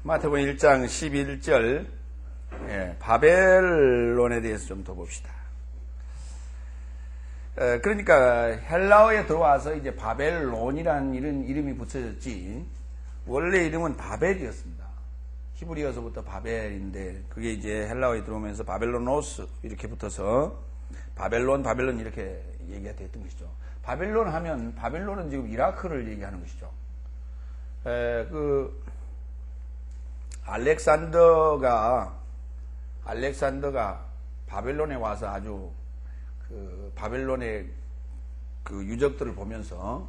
마태복음 1장 11절 바벨론에 대해서 좀 더 봅시다. 그러니까 헬라어에 들어와서 이제 바벨론이라는 이름이 붙여졌지 원래 이름은 바벨이었습니다. 히브리어서부터 바벨인데 그게 이제 헬라어에 들어오면서 바벨로노스 이렇게 붙어서 바벨론 이렇게 얘기가 됐던 것이죠. 바벨론 하면 바벨론은 지금 이라크를 얘기하는 것이죠. 알렉산더가 바벨론에 와서 아주 바벨론의 그 유적들을 보면서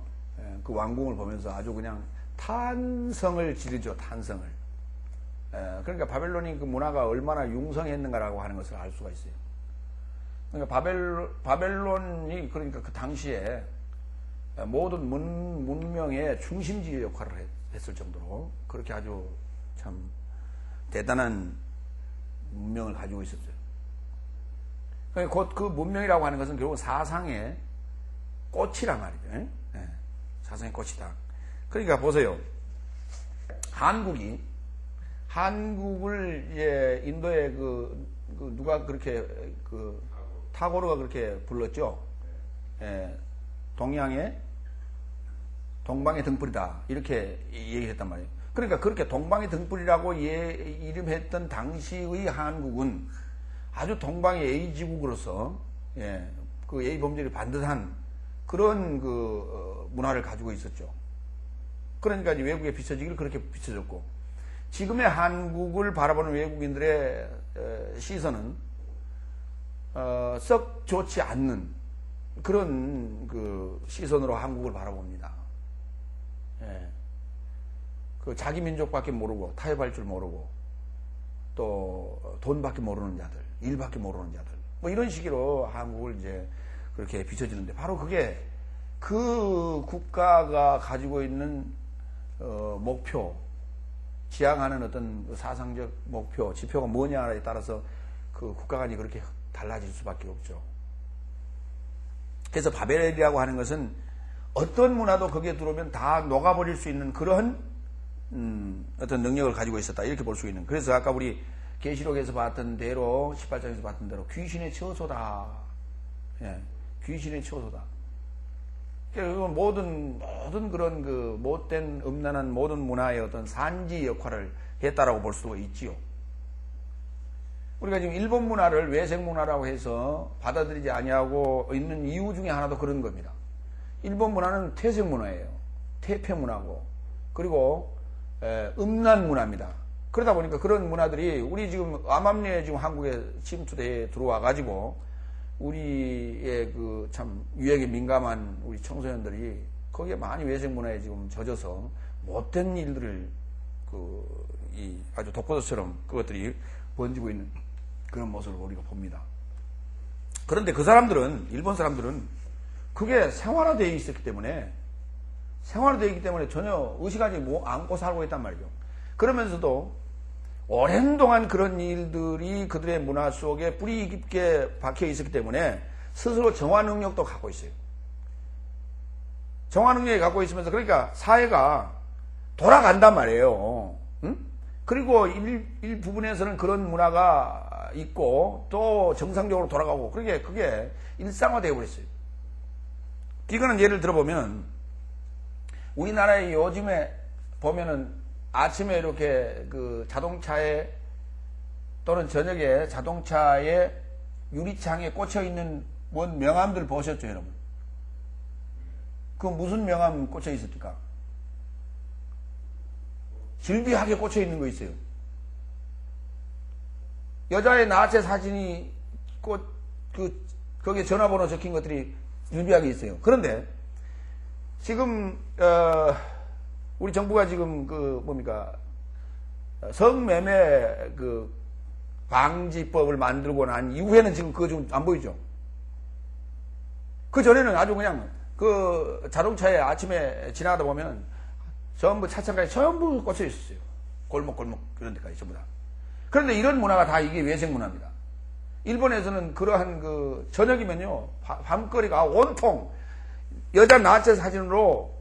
그 왕궁을 보면서 아주 그냥 탄성을 지르죠. 탄성을. 그러니까 바벨론이 그 문화가 얼마나 융성했는가라고 하는 것을 알 수가 있어요. 그러니까 바벨론이 그러니까 그 당시에 모든 문명의 중심지 역할을 했을 정도로 그렇게 아주 참 대단한 문명을 가지고 있었어요. 곧 그 문명이라고 하는 것은 결국 사상의 꽃이란 말이죠. 사상의 꽃이다. 그러니까 보세요. 한국을 인도에 누가 그렇게 타고르가 그렇게 불렀죠. 동방의 등불이다 이렇게 얘기했단 말이에요. 그러니까 그렇게 동방의 등불이라고 이름했던 당시의 한국은 아주 동방의 A지국으로서 그 A 범죄를 반듯한 그런 문화를 가지고 있었죠. 그러니까 이제 외국에 비춰지기를 그렇게 비춰졌고 지금의 한국을 바라보는 외국인들의 시선은 썩 좋지 않는 그런 시선으로 한국을 바라봅니다. 자기 민족밖에 모르고 타협할 줄 모르고 또 돈밖에 모르는 자들, 일밖에 모르는 자들, 뭐 이런 식으로 한국을 이제 그렇게 비춰지는데 바로 그게 그 국가가 가지고 있는 목표, 지향하는 어떤 사상적 목표, 지표가 뭐냐에 따라서 그 국가관이 그렇게 달라질 수밖에 없죠. 그래서 바벨이라고 하는 것은 어떤 문화도 거기에 들어오면 다 녹아버릴 수 있는 그런 어떤 능력을 가지고 있었다 이렇게 볼 수 있는. 그래서 아까 우리 계시록에서 봤던 대로 18장에서 봤던 대로 귀신의 처소다. 귀신의 처소다. 모든 그런 못된 음란한 모든 문화의 어떤 산지 역할을 했다라고 볼 수가 있지요. 우리가 지금 일본 문화를 외색 문화라고 해서 받아들이지 아니하고 있는 이유 중에 하나도 그런 겁니다. 일본 문화는 퇴색 문화예요. 퇴폐 문화고 그리고 음란 문화입니다. 그러다 보니까 그런 문화들이 우리 지금 암암리에 지금 한국에 침투대에 들어와 가지고 우리의 참 유행에 민감한 우리 청소년들이 거기에 많이 외색 문화에 지금 젖어서 못된 일들을 아주 독보적처럼 그것들이 번지고 있는 그런 모습을 우리가 봅니다. 그런데 그 사람들은 일본 사람들은 그게 생활화되어 있기 때문에 전혀 의식하지 않고 살고 있단 말이죠. 그러면서도 오랜 동안 그런 일들이 그들의 문화 속에 뿌리 깊게 박혀 있었기 때문에 스스로 정화 능력도 갖고 있어요. 정화 능력이 갖고 있으면서 그러니까 사회가 돌아간단 말이에요. 응? 그리고 일부분에서는 그런 문화가 있고 또 정상적으로 돌아가고 그게 일상화되어 버렸어요. 이거는 예를 들어보면 우리나라에 요즘에 보면은 아침에 이렇게 자동차에 또는 저녁에 자동차에 유리창에 꽂혀 있는 뭔 명함들 보셨죠, 여러분? 그 무슨 명함 꽂혀 있었을까? 질비하게 꽂혀 있는 거 있어요. 여자의 나체 사진이 거기에 전화번호 적힌 것들이 질비하게 있어요. 그런데 지금 우리 정부가 지금 성매매 방지법을 만들고 난 이후에는 지금 그거 좀 안 보이죠. 그 전에는 아주 그냥 자동차에 아침에 지나가다 보면 전부 차창까지 전부 꽂혀 있었어요. 골목 이런 데까지 전부 다. 그런데 이런 문화가 다 이게 외색 문화입니다. 일본에서는 그러한 저녁이면요 밤거리가 온통 여자 나체 사진으로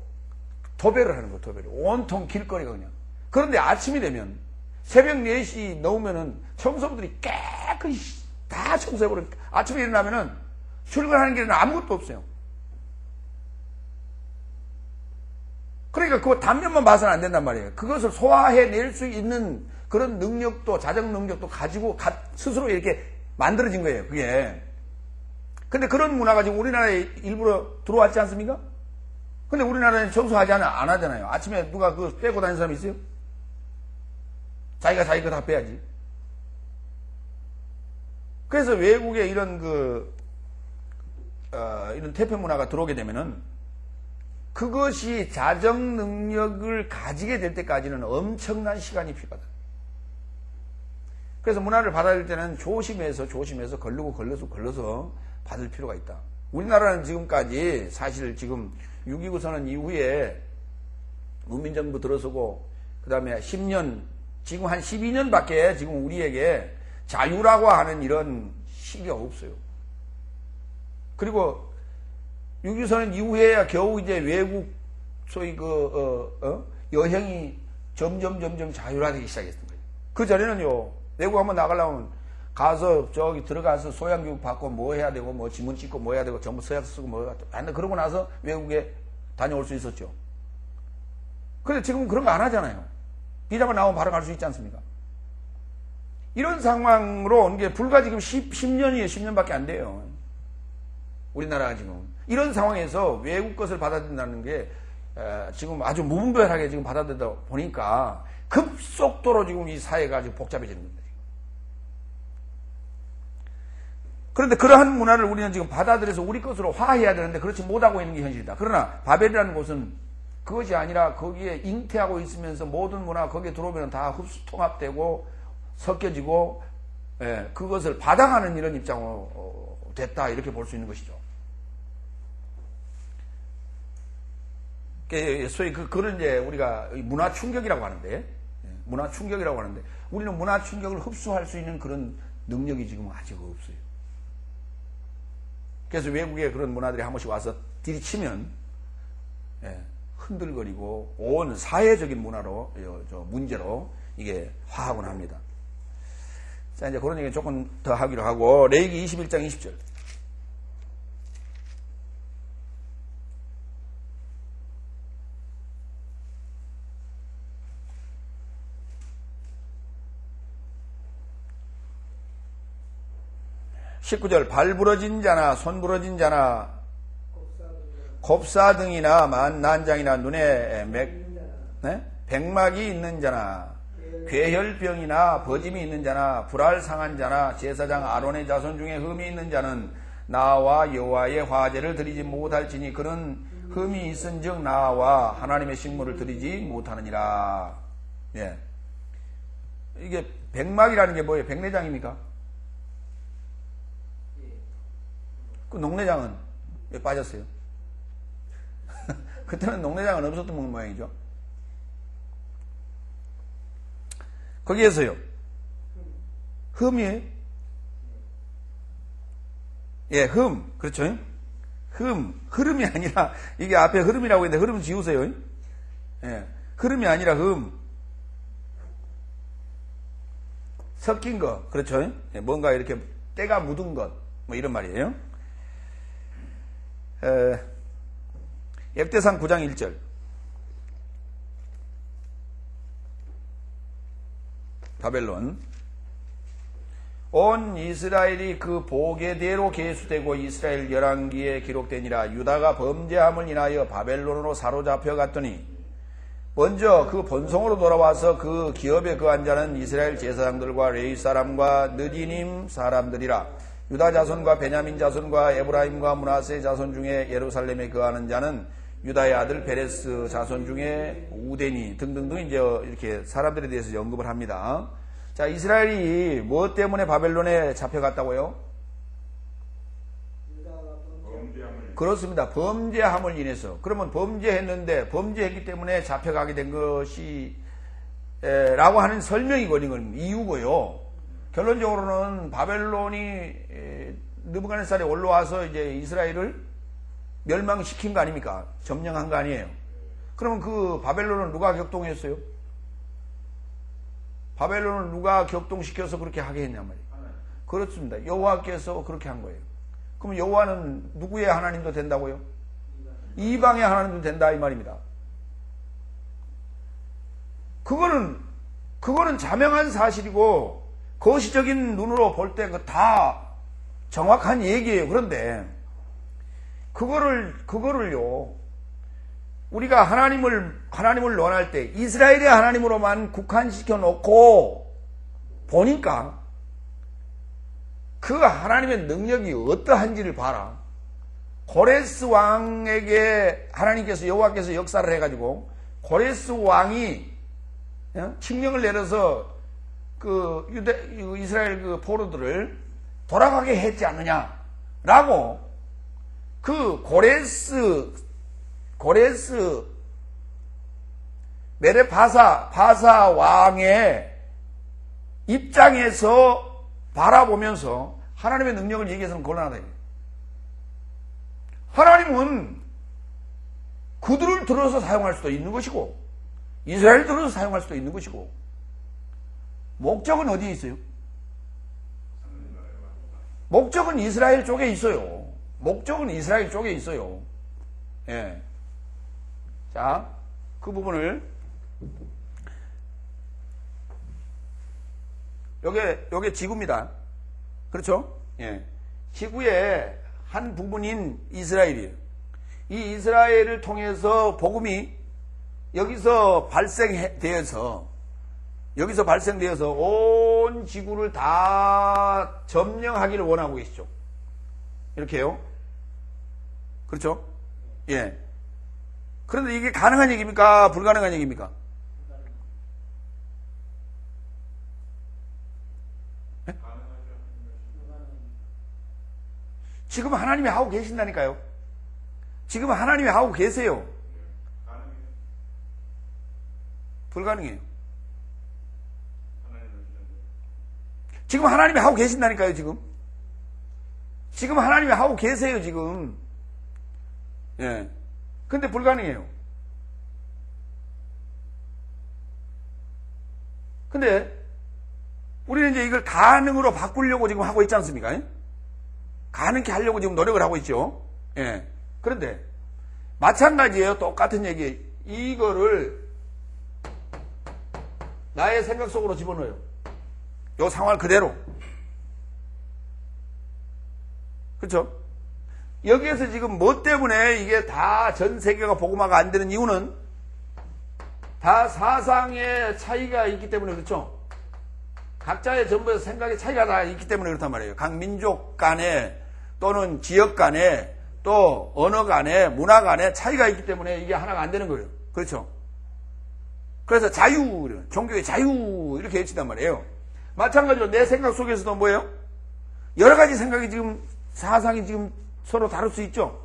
도배를 하는 거예요. 도배를 온통 길거리가 그냥. 그런데 아침이 되면 새벽 4시 넘으면은 청소부들이 깨끗이 다 청소해버려. 아침에 일어나면은 출근하는 길에는 아무것도 없어요. 그러니까 그 단면만 봐서는 안 된단 말이에요. 그것을 소화해낼 수 있는 그런 능력도, 자정 능력도 가지고 스스로 이렇게 만들어진 거예요, 그게. 근데 그런 문화가 지금 우리나라에 일부러 들어왔지 않습니까? 근데 우리나라는 청소하지 안 하잖아요. 아침에 누가 그거 빼고 다니는 사람이 있어요? 자기가 자기 거 다 빼야지. 그래서 외국에 이런 이런 태평 문화가 들어오게 되면은 그것이 자정 능력을 가지게 될 때까지는 엄청난 시간이 필요하다. 그래서 문화를 받아들일 때는 조심해서 걸러서 받을 필요가 있다. 우리나라는 지금까지 사실 지금 6.29 선언 이후에 문민정부 들어서고 그 다음에 10년, 지금 한 12년밖에 지금 우리에게 자유라고 하는 이런 시기가 없어요. 그리고 6.25 선언 이후에야 겨우 이제 외국 소위 여행이 점점 자유화되기 시작했던 거예요. 그 전에는요, 외국 한번 나가려면 가서 저기 들어가서 소양교육 받고 뭐 해야 되고 뭐 지문 찍고 뭐 해야 되고 전부 서약 쓰고 뭐 하는데 그러고 나서 외국에 다녀올 수 있었죠. 근데 지금은 그런 거 안 하잖아요. 비자만 나오면 바로 갈 수 있지 않습니까? 이런 상황으로 온 게 불과 지금 10년이에요. 10년밖에 안 돼요. 우리나라가 지금. 이런 상황에서 외국 것을 받아들인다는 게 지금 아주 무분별하게 지금 받아들이다 보니까 급속도로 지금 이 사회가 지금 복잡해지는 겁니다. 그런데 그러한 문화를 우리는 지금 받아들여서 우리 것으로 화해해야 되는데 그렇지 못하고 있는 게 현실이다. 그러나 바벨이라는 곳은 그것이 아니라 거기에 잉태하고 있으면서 모든 문화가 거기에 들어오면 다 흡수 통합되고 섞여지고 그것을 받아가는 이런 입장으로 됐다 이렇게 볼 수 있는 것이죠. 소위 그걸 이제 우리가 문화 충격이라고 하는데 우리는 문화 충격을 흡수할 수 있는 그런 능력이 지금 아직 없어요. 그래서 외국의 그런 문화들이 한 번씩 와서 들이치면 흔들거리고 온 사회적인 문화로 문제로 이게 화하곤 합니다. 자, 이제 그런 얘기 조금 더 하기로 하고 레위기 21장 20절. (19절) 발 부러진 자나 손 부러진 자나 곱사 등이나 난장이나 눈에 백막이 있는 자나 괴혈병이나 버짐이 있는 자나 불알 상한 자나 제사장 아론의 자손 중에 흠이 있는 자는 나와 여호와의 화제를 드리지 못할지니 그는 흠이 있은즉 나와 하나님의 식물을 드리지 못하느니라. 예. 이게 백막이라는 게 뭐예요? 백내장입니까? 그 녹내장은 왜 빠졌어요? 그때는 녹내장은 없었던 모양이죠. 거기에서요. 흠이에요? 예, 흠. 그렇죠? 흐름이 아니라, 이게 앞에 흐름이라고 했는데 흐름 지우세요. 예, 흐름이 아니라 섞인 것. 그렇죠? 예, 뭔가 이렇게 때가 묻은 것. 뭐 이런 말이에요. 역대상 9장 1절. 바벨론. 온 이스라엘이 그 보게대로 계수되고 이스라엘 열왕기에 기록되니라. 유다가 범죄함을 인하여 바벨론으로 사로잡혀 갔더니 먼저 그 본성으로 돌아와서 그 기업에 거한 자는 이스라엘 제사장들과 레위 사람과 느디님 사람들이라. 유다 자손과 베냐민 자손과 에브라임과 므낫세 자손 중에 예루살렘에 거하는 자는 유다의 아들 베레스 자손 중에 우데니 등등등 이제 이렇게 사람들에 대해서 언급을 합니다. 자, 이스라엘이 무엇 때문에 바벨론에 잡혀갔다고요? 그렇습니다. 범죄함을 인해서. 그러면 범죄했는데 범죄했기 때문에 잡혀가게 된 것이 라고 하는 설명이고 이유고요. 결론적으로는 바벨론이 느부갓네살이 올라와서 이제 이스라엘을 멸망시킨 거 아닙니까? 점령한 거 아니에요. 그러면 그 바벨론은 누가 격동했어요? 바벨론을 누가 격동시켜서 그렇게 하게 했냔 말이에요. 그렇습니다. 여호와께서 그렇게 한 거예요. 그럼 여호와는 누구의 하나님도 된다고요? 이방의 하나님도 된다 이 말입니다. 그거는 자명한 사실이고 거시적인 눈으로 볼 때 그 다 정확한 얘기예요. 그런데 그거를요 우리가 하나님을 논할 때 이스라엘의 하나님으로만 국한시켜 놓고 보니까 그 하나님의 능력이 어떠한지를 봐라. 고레스 왕에게 하나님께서 여호와께서 역사를 해가지고 고레스 왕이 칙령을 내려서 그 이스라엘 그 포로들을 돌아가게 했지 않느냐라고 그 고레스 바사 왕의 입장에서 바라보면서 하나님의 능력을 얘기해서는 곤란하다. 하나님은 그들을 들어서 사용할 수도 있는 것이고 이스라엘을 들어서 사용할 수도 있는 것이고 목적은 어디에 있어요? 목적은 이스라엘 쪽에 있어요. 목적은 이스라엘 쪽에 있어요. 예. 자, 그 부분을 요게 지구입니다. 그렇죠? 예. 지구의 한 부분인 이스라엘이에요. 이 이스라엘을 통해서 복음이 여기서 발생되어서 온 지구를 다 점령하기를 원하고 계시죠. 이렇게요. 그렇죠? 예. 그런데 이게 가능한 얘기입니까? 불가능한 얘기입니까? 네? 지금 하나님이 하고 계신다니까요. 지금 하나님이 하고 계세요. 불가능해요. 지금 하나님이 하고 계신다니까요. 지금 하나님이 하고 계세요. 지금. 예. 근데 불가능해요. 근데 우리는 이제 이걸 가능으로 바꾸려고 지금 하고 있지 않습니까? 가능케 하려고 지금 노력을 하고 있죠. 예. 그런데 마찬가지예요. 똑같은 얘기. 이거를 나의 생각 속으로 집어넣어요. 요 상황 그대로. 그렇죠? 여기에서 지금 뭐 때문에 이게 다 전 세계가 복음화가 안 되는 이유는 다 사상의 차이가 있기 때문에 그렇죠? 각자의 전부의 생각의 차이가 다 있기 때문에 그렇단 말이에요. 각 민족 간에 또는 지역 간에 또 언어 간에 문화 간에 차이가 있기 때문에 이게 하나가 안 되는 거예요. 그렇죠? 그래서 자유, 종교의 자유 이렇게 외친단 말이에요. 마찬가지로 내 생각 속에서도 뭐예요? 여러 가지 생각이 지금 사상이 지금 서로 다를 수 있죠.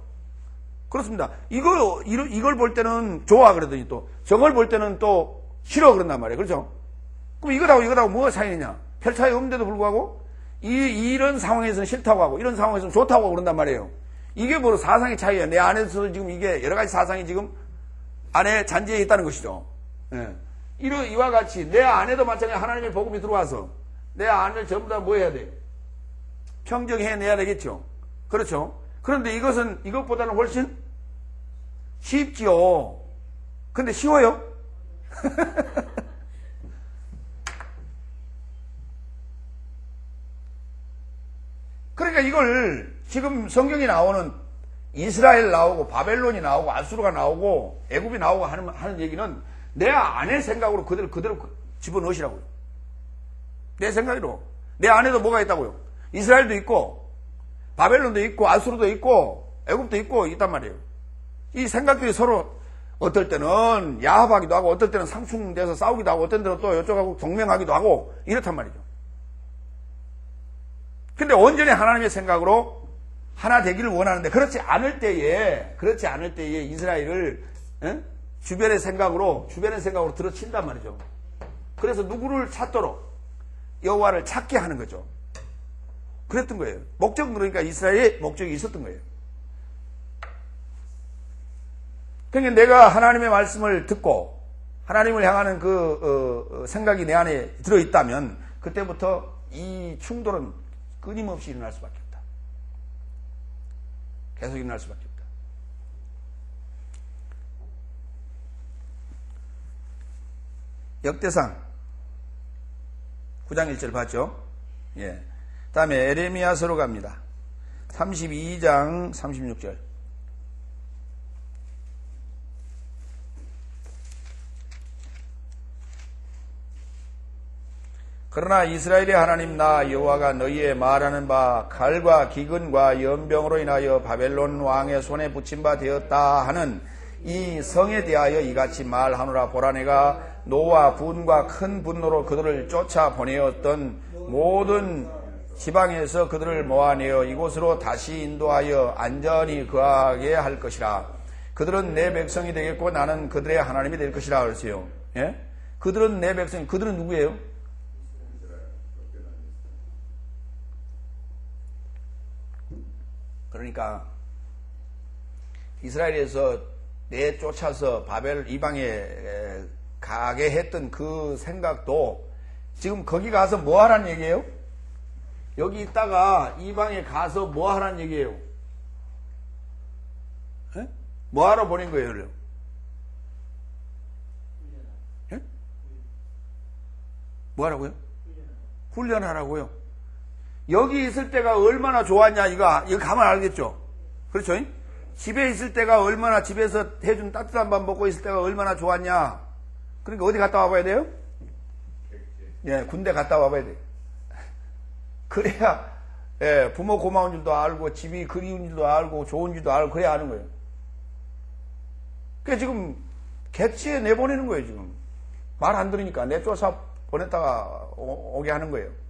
그렇습니다. 이걸 볼 때는 좋아 그러더니 또 저걸 볼 때는 또 싫어 그런단 말이에요. 그렇죠? 그럼 이거하고 뭐가 차이냐? 별 차이 없는데도 불구하고 이런 상황에서는 싫다고 하고 이런 상황에서는 좋다고 하고 그런단 말이에요. 이게 뭐로 사상의 차이야. 내 안에서도 지금 이게 여러 가지 사상이 지금 안에 잔재해 있다는 것이죠. 예. 이와 같이 내 안에도 마찬가지로 하나님의 복음이 들어와서 내 안을 전부 다 뭐 해야 돼요? 평정해내야 되겠죠. 그렇죠? 그런데 이것보다는 훨씬 쉽지요. 근데 쉬워요? 그러니까 이걸 지금 성경이 나오는 이스라엘 나오고 바벨론이 나오고 아수르가 나오고 애굽이 나오고 하는 얘기는 내 안의 생각으로 그대로 집어넣으시라고요. 내 생각으로. 내 안에도 뭐가 있다고요? 이스라엘도 있고 바벨론도 있고 아수르도 있고 애굽도 있고 있단 말이에요. 이 생각들이 서로 어떨 때는 야합하기도 하고 어떨 때는 상충돼서 싸우기도 하고 어떤 때는 또 이쪽하고 동맹하기도 하고 이렇단 말이죠. 근데 온전히 하나님의 생각으로 하나 되기를 원하는데 그렇지 않을 때에 이스라엘을 주변의 생각으로 들어친단 말이죠. 그래서 누구를 찾도록 여호와를 찾게 하는 거죠. 그랬던 거예요. 목적은 그러니까 이스라엘의 목적이 있었던 거예요. 그러니까 내가 하나님의 말씀을 듣고 하나님을 향하는 그 생각이 내 안에 들어있다면 그때부터 이 충돌은 끊임없이 일어날 수밖에 없다. 계속 일어날 수밖에 없다. 역대상 9장 1절 봤죠? 예. 다음에 에레미야서로 갑니다. 32장 36절. 그러나 이스라엘의 하나님 나 여호와가 너희의 말하는 바 칼과 기근과 연병으로 인하여 바벨론 왕의 손에 붙임 바 되었다 하는 이 성에 대하여 이같이 말하노라. 보라, 내가 노와 분과 큰 분노로 그들을 쫓아 보내었던 모든 지방에서 그들을 모아내어 이곳으로 다시 인도하여 안전히 거하게 할 것이라. 그들은 내 백성이 되겠고 나는 그들의 하나님이 될 것이라 그랬어요. 예? 그들은 내 백성, 그들은 누구예요? 그러니까 이스라엘에서 내쫓아서 바벨 이방에 가게 했던 그 생각도 지금 거기 가서 뭐 하라는 얘기예요? 여기 있다가 이방에 가서 뭐 하라는 얘기예요? 에? 뭐 하러 보낸 거예요? 에? 뭐 하라고요? 훈련하라고요. 여기 있을 때가 얼마나 좋았냐, 이거 가면 알겠죠? 그렇죠? 집에 있을 때가 얼마나, 집에서 해준 따뜻한 밥 먹고 있을 때가 얼마나 좋았냐. 그러니까 어디 갔다 와봐야 돼요? 예, 군대 갔다 와봐야 돼요. 그래야, 예, 부모 고마운 줄도 알고, 집이 그리운 줄도 알고, 좋은 줄도 알고, 그래야 아는 거예요. 그러니까 지금, 개치에 내보내는 거예요, 지금. 말 안 들으니까 내쫓아 보냈다가 오게 하는 거예요.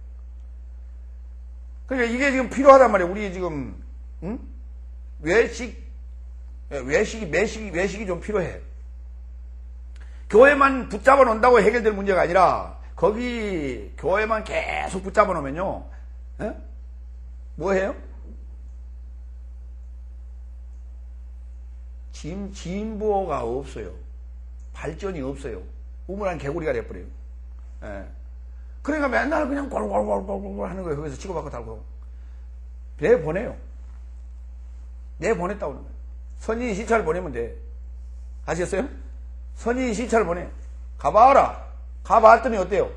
그러니까 이게 지금 필요하단 말이에요. 우리 지금, 응? 외식이 좀 필요해. 교회만 붙잡아 놓는다고 해결될 문제가 아니라, 거기 교회만 계속 붙잡아 놓으면요, 에? 뭐 해요? 진보가 없어요. 발전이 없어요. 우물안 개구리가 돼버려요. 예. 그러니까 맨날 그냥 골골골골골 하는 거예요. 거기서 치고받고 달고. 내보내요. 내보냈다고 하는 거예요. 선인이 시차를 보내면 돼. 아시겠어요? 선인이 시차를 보내. 가봐라. 가봤더니 어때요?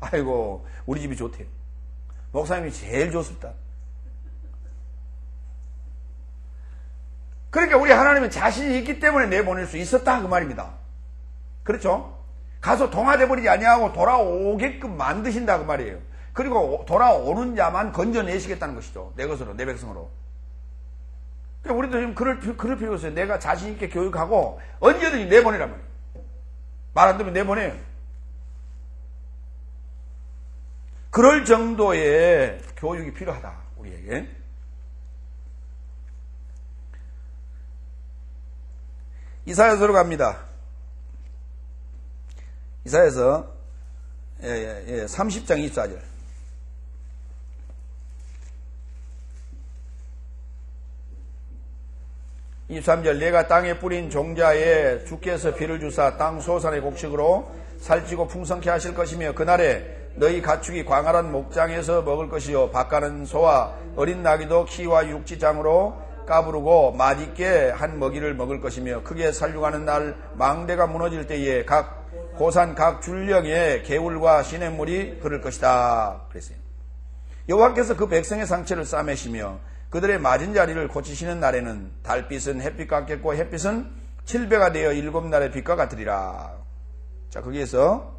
아이고, 우리 집이 좋대요. 목사님이 제일 좋습니다. 그러니까 우리 하나님은 자신이 있기 때문에 내보낼 수 있었다, 그 말입니다. 그렇죠? 가서 동화돼 버리지 아니하고 돌아오게끔 만드신다, 그 말이에요. 그리고 돌아오는 자만 건져내시겠다는 것이죠. 내 것으로, 내 백성으로. 그러니까 우리도 지금 그럴 필요가 있어요. 내가 자신 있게 교육하고 언제든지 내보내란 말이에요. 말 안 들으면 내보내요. 그럴 정도의 교육이 필요하다, 우리에게. 이사야서로 갑니다. 이사야서 30장 24절. 내가 땅에 뿌린 종자에 주께서 비를 주사 땅 소산의 곡식으로 살찌고 풍성케 하실 것이며, 그날에 너희 가축이 광활한 목장에서 먹을 것이요 밭가는 소와 어린 나귀도 키와 육지장으로 까부르고 맛있게 한 먹이를 먹을 것이며, 크게 살육하는 날 망대가 무너질 때에 각 고산 각 줄령에 개울과 시냇물이 흐를 것이다 그랬어요. 여호와께서 그 백성의 상처를 싸매시며 그들의 맞은 자리를 고치시는 날에는 달빛은 햇빛 같겠고 햇빛은 7배가 되어 7날의 빛과 같으리라. 자, 거기에서요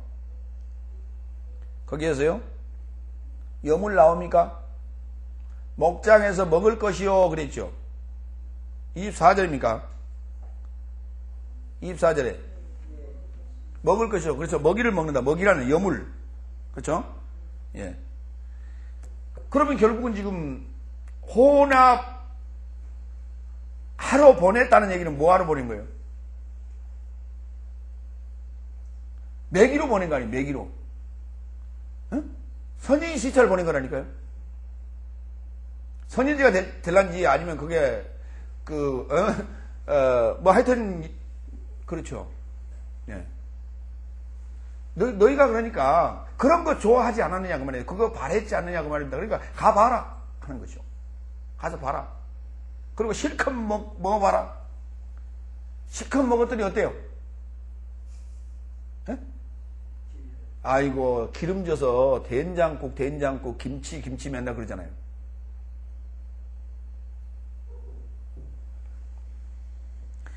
여물 나옵니까? 목장에서 먹을 것이요 그랬죠. 24절입니까? 24절에 먹을 것이요. 그렇죠. 먹이를 먹는다. 먹이라는 여물. 그렇죠? 예. 그러면 결국은 지금 혼합 하러 보냈다는 얘기는 뭐 하러 보낸 거예요? 매기로 보낸 거 아니에요? 매기로. 응? 선인 시차를 보낸 거라니까요. 선인지가 될란지 아니면 그게 뭐 하여튼 그렇죠. 예. 너희가 그러니까 그런 거 좋아하지 않았느냐 그 말이에요. 그거 바랬지 않느냐 그 말입니다. 그러니까 가봐라 하는 거죠. 가서 봐라. 그리고 실컷 먹어봐라. 실컷 먹었더니 어때요? 에? 아이고 기름져서 된장국 김치 맨날 그러잖아요.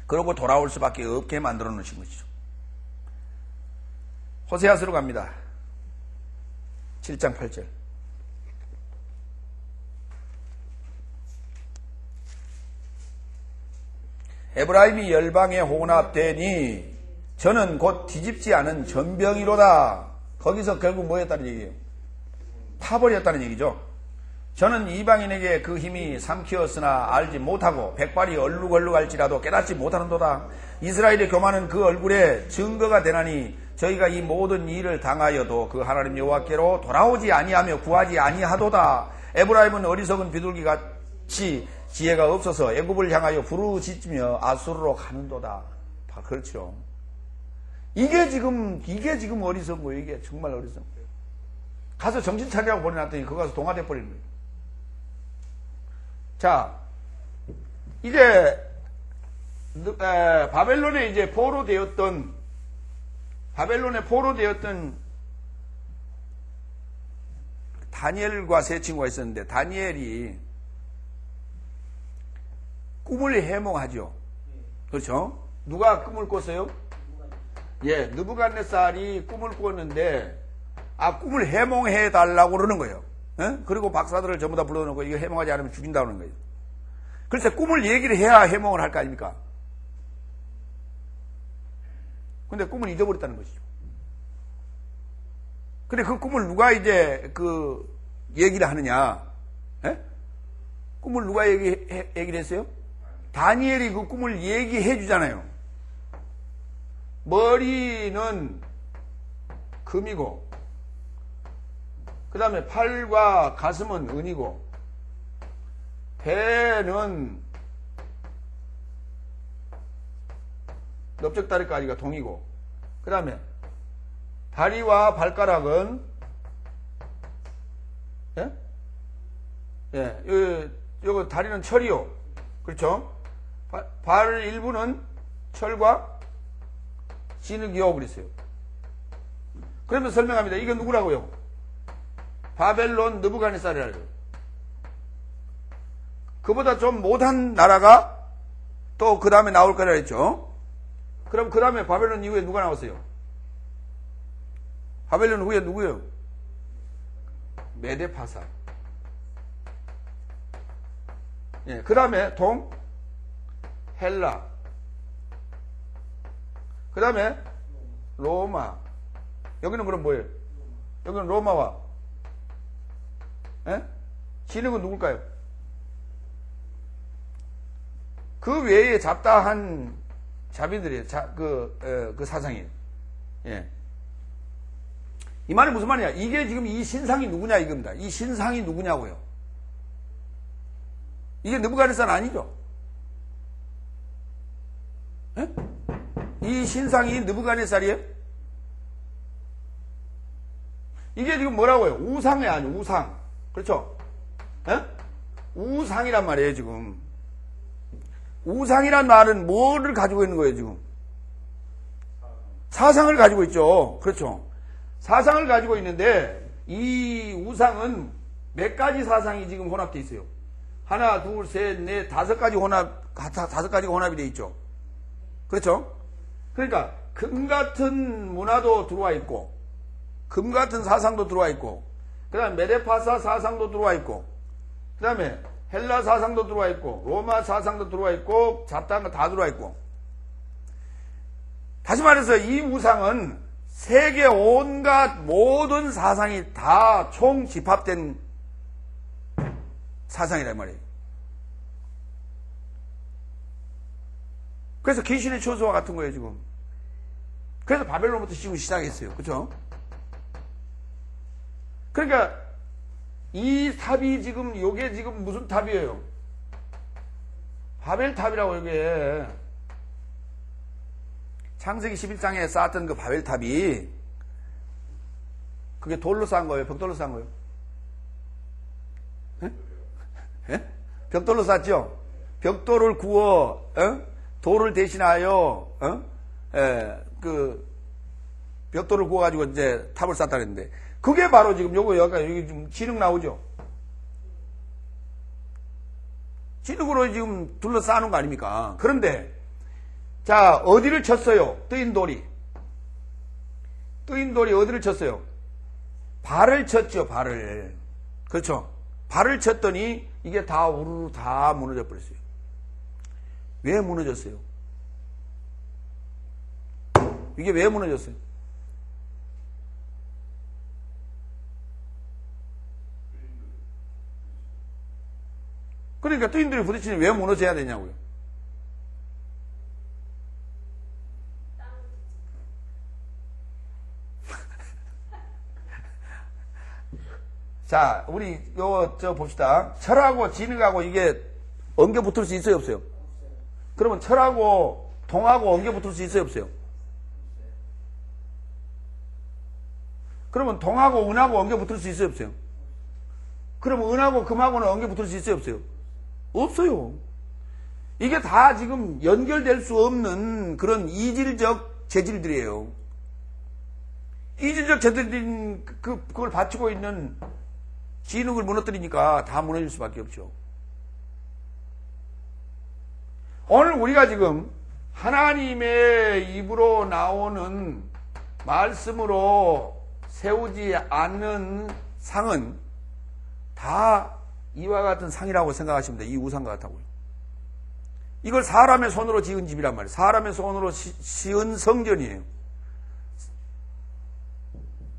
그러고 돌아올 수밖에 없게 만들어 놓으신 것이죠. 호세아서로 갑니다. 7장 8절. 에브라임이 열방에 혼합되니 저는 곧 뒤집지 않은 전병이로다. 거기서 결국 뭐였다는 얘기예요? 타버렸다는 얘기죠. 저는 이방인에게 그 힘이 삼키었으나 알지 못하고 백발이 얼룩얼룩할지라도 깨닫지 못하는도다. 이스라엘의 교만은 그 얼굴에 증거가 되나니 저희가 이 모든 일을 당하여도 그 하나님 여호와께로 돌아오지 아니하며 구하지 아니하도다. 에브라임은 어리석은 비둘기같이 지혜가 없어서 애굽을 향하여 부르짖으며 아수르로 가는도다. 그렇죠. 이게 지금 어리석은 거예요. 이게 정말 어리석은 거예요. 가서 정신 차리라고 보내놨더니 그거 가서 동화돼 버리는 거예요. 자, 이제 바벨론에 이제 바벨론에 포로되었던 다니엘과 세 친구가 있었는데 다니엘이 꿈을 해몽하죠. 그렇죠? 누가 꿈을 꿨어요? 예, 느부갓네살이 꿈을 꿨는데 꿈을 해몽해 달라고 그러는 거예요. 예? 그리고 박사들을 전부 다 불러놓고 이거 해몽하지 않으면 죽인다는 거예요. 그래서 꿈을 얘기를 해야 해몽을 할 거 아닙니까? 근데 꿈을 잊어버렸다는 것이죠. 근데 그 꿈을 누가 이제 얘기를 하느냐? 예? 꿈을 누가 얘기를 했어요? 다니엘이 그 꿈을 얘기해 주잖아요. 머리는 금이고, 그 다음에 팔과 가슴은 은이고, 배는 넓적다리까지가 동이고, 그 다음에 다리와 발가락은 요거 다리는 철이요. 그렇죠? 발 일부는 철과 진흙이요 그랬어요. 그러면 설명합니다. 이게 누구라고요? 바벨론 느부갓네살이라고. 그보다 좀 못한 나라가 또 그 다음에 나올 거라 했죠. 그럼 그 다음에 바벨론 이후에 누가 나왔어요? 바벨론 후에 누구예요? 메데파사. 예, 그 다음에 헬라. 그 다음에 로마. 여기는 그럼 뭐예요? 여기는 로마와 진흙은 누굴까요? 그 외에 잡다한 자비들이에요. 그 사상이에요. 예. 이 말이 무슨 말이냐? 이게 지금 이 신상이 누구냐 이겁니다. 이 신상이 누구냐고요. 이게 느부갓네살 아니죠? 예? 이 신상이 느부갓네살이에요? 이게 지금 뭐라고요? 우상이 아니에요. 우상. 그렇죠? 예? 우상이란 말이에요 지금. 우상이란 말은 뭐를 가지고 있는 거예요 지금? 사상을 가지고 있죠. 그렇죠? 사상을 가지고 있는데 이 우상은 몇 가지 사상이 지금 혼합되어 있어요. 하나, 둘, 셋, 넷, 다섯 가지가 혼합이 되어 있죠. 그렇죠? 그러니까 금 같은 문화도 들어와 있고, 금 같은 사상도 들어와 있고, 그 다음에 메데파사 사상도 들어와 있고, 그 다음에 헬라 사상도 들어와 있고, 로마 사상도 들어와 있고, 잡다한 거 다 들어와 있고. 다시 말해서 이 우상은 세계 온갖 모든 사상이 다 총 집합된 사상이란 말이에요. 그래서 귀신의 초소와 같은 거예요 지금. 그래서 바벨론부터 지금 시작했어요. 그렇죠? 그러니까 이 탑이 지금 요게 지금 무슨 탑이에요? 바벨탑이라고. 이게 창세기 11장에 쌓았던 그 바벨탑이 그게 돌로 쌓은 거예요? 벽돌로 쌓은 거예요? 예? 예? 벽돌로 쌓죠? 벽돌을 구워, 돌을 대신하여, 벽돌을 구워가지고 이제 탑을 쌓다 그랬는데, 그게 바로 지금 요거 여기 좀 진흙 나오죠? 진흙으로 지금 둘러싸는 거 아닙니까? 그런데, 자, 어디를 쳤어요? 뜨인 돌이. 뜨인 돌이 어디를 쳤어요? 발을 쳤죠, 발을. 그렇죠? 발을 쳤더니 이게 다 우르르 다 무너져 버렸어요. 왜 무너졌어요? 이게 왜 무너졌어요? 그러니까 뜨인돌이 부딪히니 왜 무너져야 되냐고요? 자, 우리 저 봅시다. 철하고 진흙하고 이게 엉겨 붙을 수 있어요, 없어요? 그러면 철하고 동하고 엉겨 붙을 수 있어요, 없어요? 그러면 동하고 은하고 엉겨 붙을 수 있어요, 없어요? 그러면 은하고 금하고는 엉겨 붙을 수 있어요, 없어요? 없어요. 이게 다 지금 연결될 수 없는 그런 이질적 재질들이에요. 이질적 재질인 그걸 받치고 있는 진흙을 무너뜨리니까 다 무너질 수밖에 없죠. 오늘 우리가 지금 하나님의 입으로 나오는 말씀으로 세우지 않는 상은 다 이와 같은 상이라고 생각하시면 돼요. 이 우상과 같다고요. 이걸 사람의 손으로 지은 집이란 말이에요. 사람의 손으로 지은 성전이에요.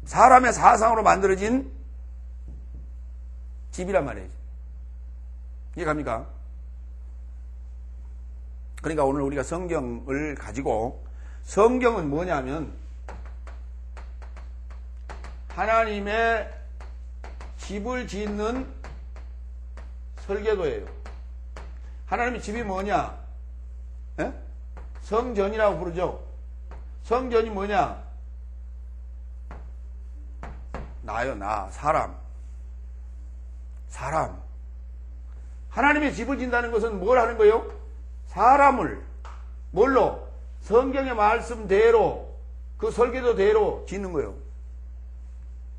사람의 사상으로 만들어진 집이란 말이에요. 이해 갑니까? 그러니까 오늘 우리가 성경을 가지고, 성경은 뭐냐면 하나님의 집을 짓는 설계도예요. 하나님의 집이 뭐냐? 에? 성전이라고 부르죠. 성전이 뭐냐? 나요, 나, 사람. 하나님의 집을 짓는다는 것은 뭘 하는 거예요? 사람을 뭘로? 성경의 말씀대로, 그 설계도대로 짓는 거예요.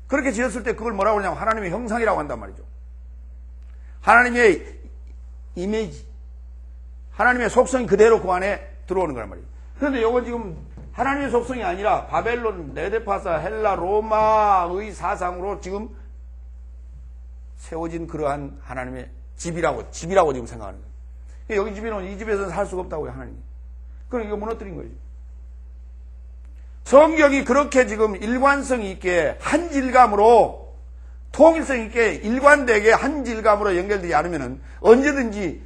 그렇게 지었을 때 그걸 뭐라고 하냐면 하나님의 형상이라고 한단 말이죠. 하나님의 이미지, 하나님의 속성이 그대로 그 안에 들어오는 거란 말이에요. 그런데 이건 지금 하나님의 속성이 아니라 바벨론, 메데파사, 헬라, 로마의 사상으로 지금 세워진 그러한 하나님의 집이라고 지금 생각하는 거예요. 여기 집에는 이 집에서는 살 수가 없다고요, 하나님이. 그럼 이거 무너뜨린 거죠. 성경이 그렇게 지금 일관성 있게 한 질감으로, 통일성 있게 일관되게 한 질감으로 연결되지 않으면 언제든지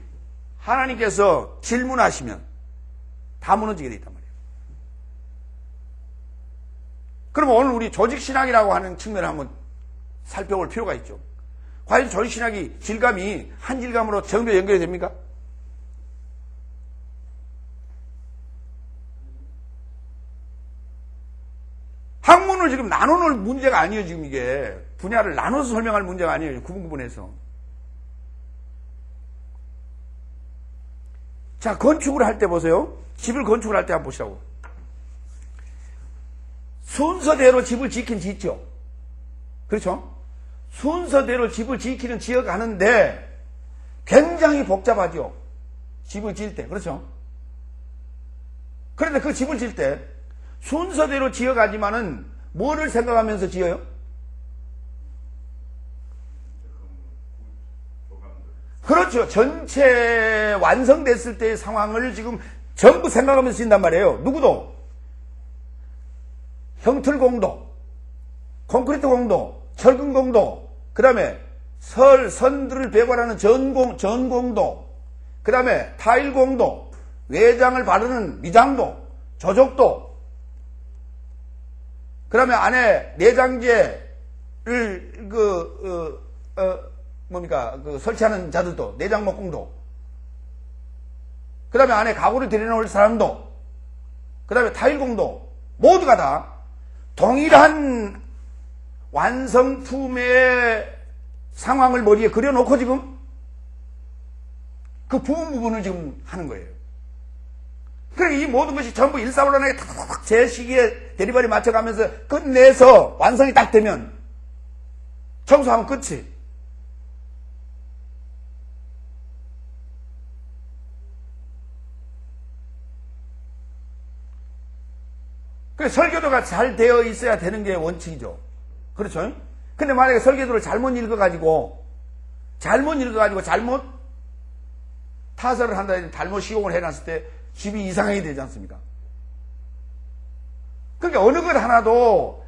하나님께서 질문하시면 다 무너지게 돼 있단 말이에요. 그러면 오늘 우리 조직신학이라고 하는 측면을 한번 살펴볼 필요가 있죠. 과연 조직신학이 질감이 한 질감으로 정도 연결이 됩니까? 학문을 지금 나누는 문제가 아니에요. 지금 이게 분야를 나눠서 설명할 문제가 아니에요. 구분해서. 자, 건축을 할 때 보세요. 집을 건축을 할 때 한번 보시라고. 순서대로 집을 짓긴 짓죠. 그렇죠? 순서대로 집을 지키는 지어가는데 굉장히 복잡하죠. 집을 지을 때. 그렇죠? 그런데 그 집을 지을 때 순서대로 지어가지만은 뭐를 생각하면서 지어요? 그렇죠. 전체 완성됐을 때의 상황을 지금 전부 생각하면서 짓는단 말이에요. 누구도. 형틀 공도, 콘크리트 공도, 철근 공도, 그 다음에 선들을 배관하는 전공도, 그 다음에 타일 공도, 외장을 바르는 미장도, 조적도, 그 다음에 안에 내장재를 설치하는 자들도, 내장목공도, 그 다음에 안에 가구를 들여놓을 사람도, 그 다음에 타일공도, 모두가 다 동일한 완성품의 상황을 머리에 그려놓고 지금 그 부분을 지금 하는 거예요. 그러니까 이 모든 것이 전부 일사불란하게 탁탁탁 제 시기에 대리발이 맞춰가면서 끝내서 완성이 딱 되면 청소하면 끝이. 그 설교도가 잘 되어 있어야 되는 게 원칙이죠. 그렇죠? 근데 만약에 설교도를 잘못 읽어가지고 잘못 타설을 한다, 잘못 시공을 해놨을 때 집이 이상하게 되지 않습니까? 그러니까 어느 것 하나도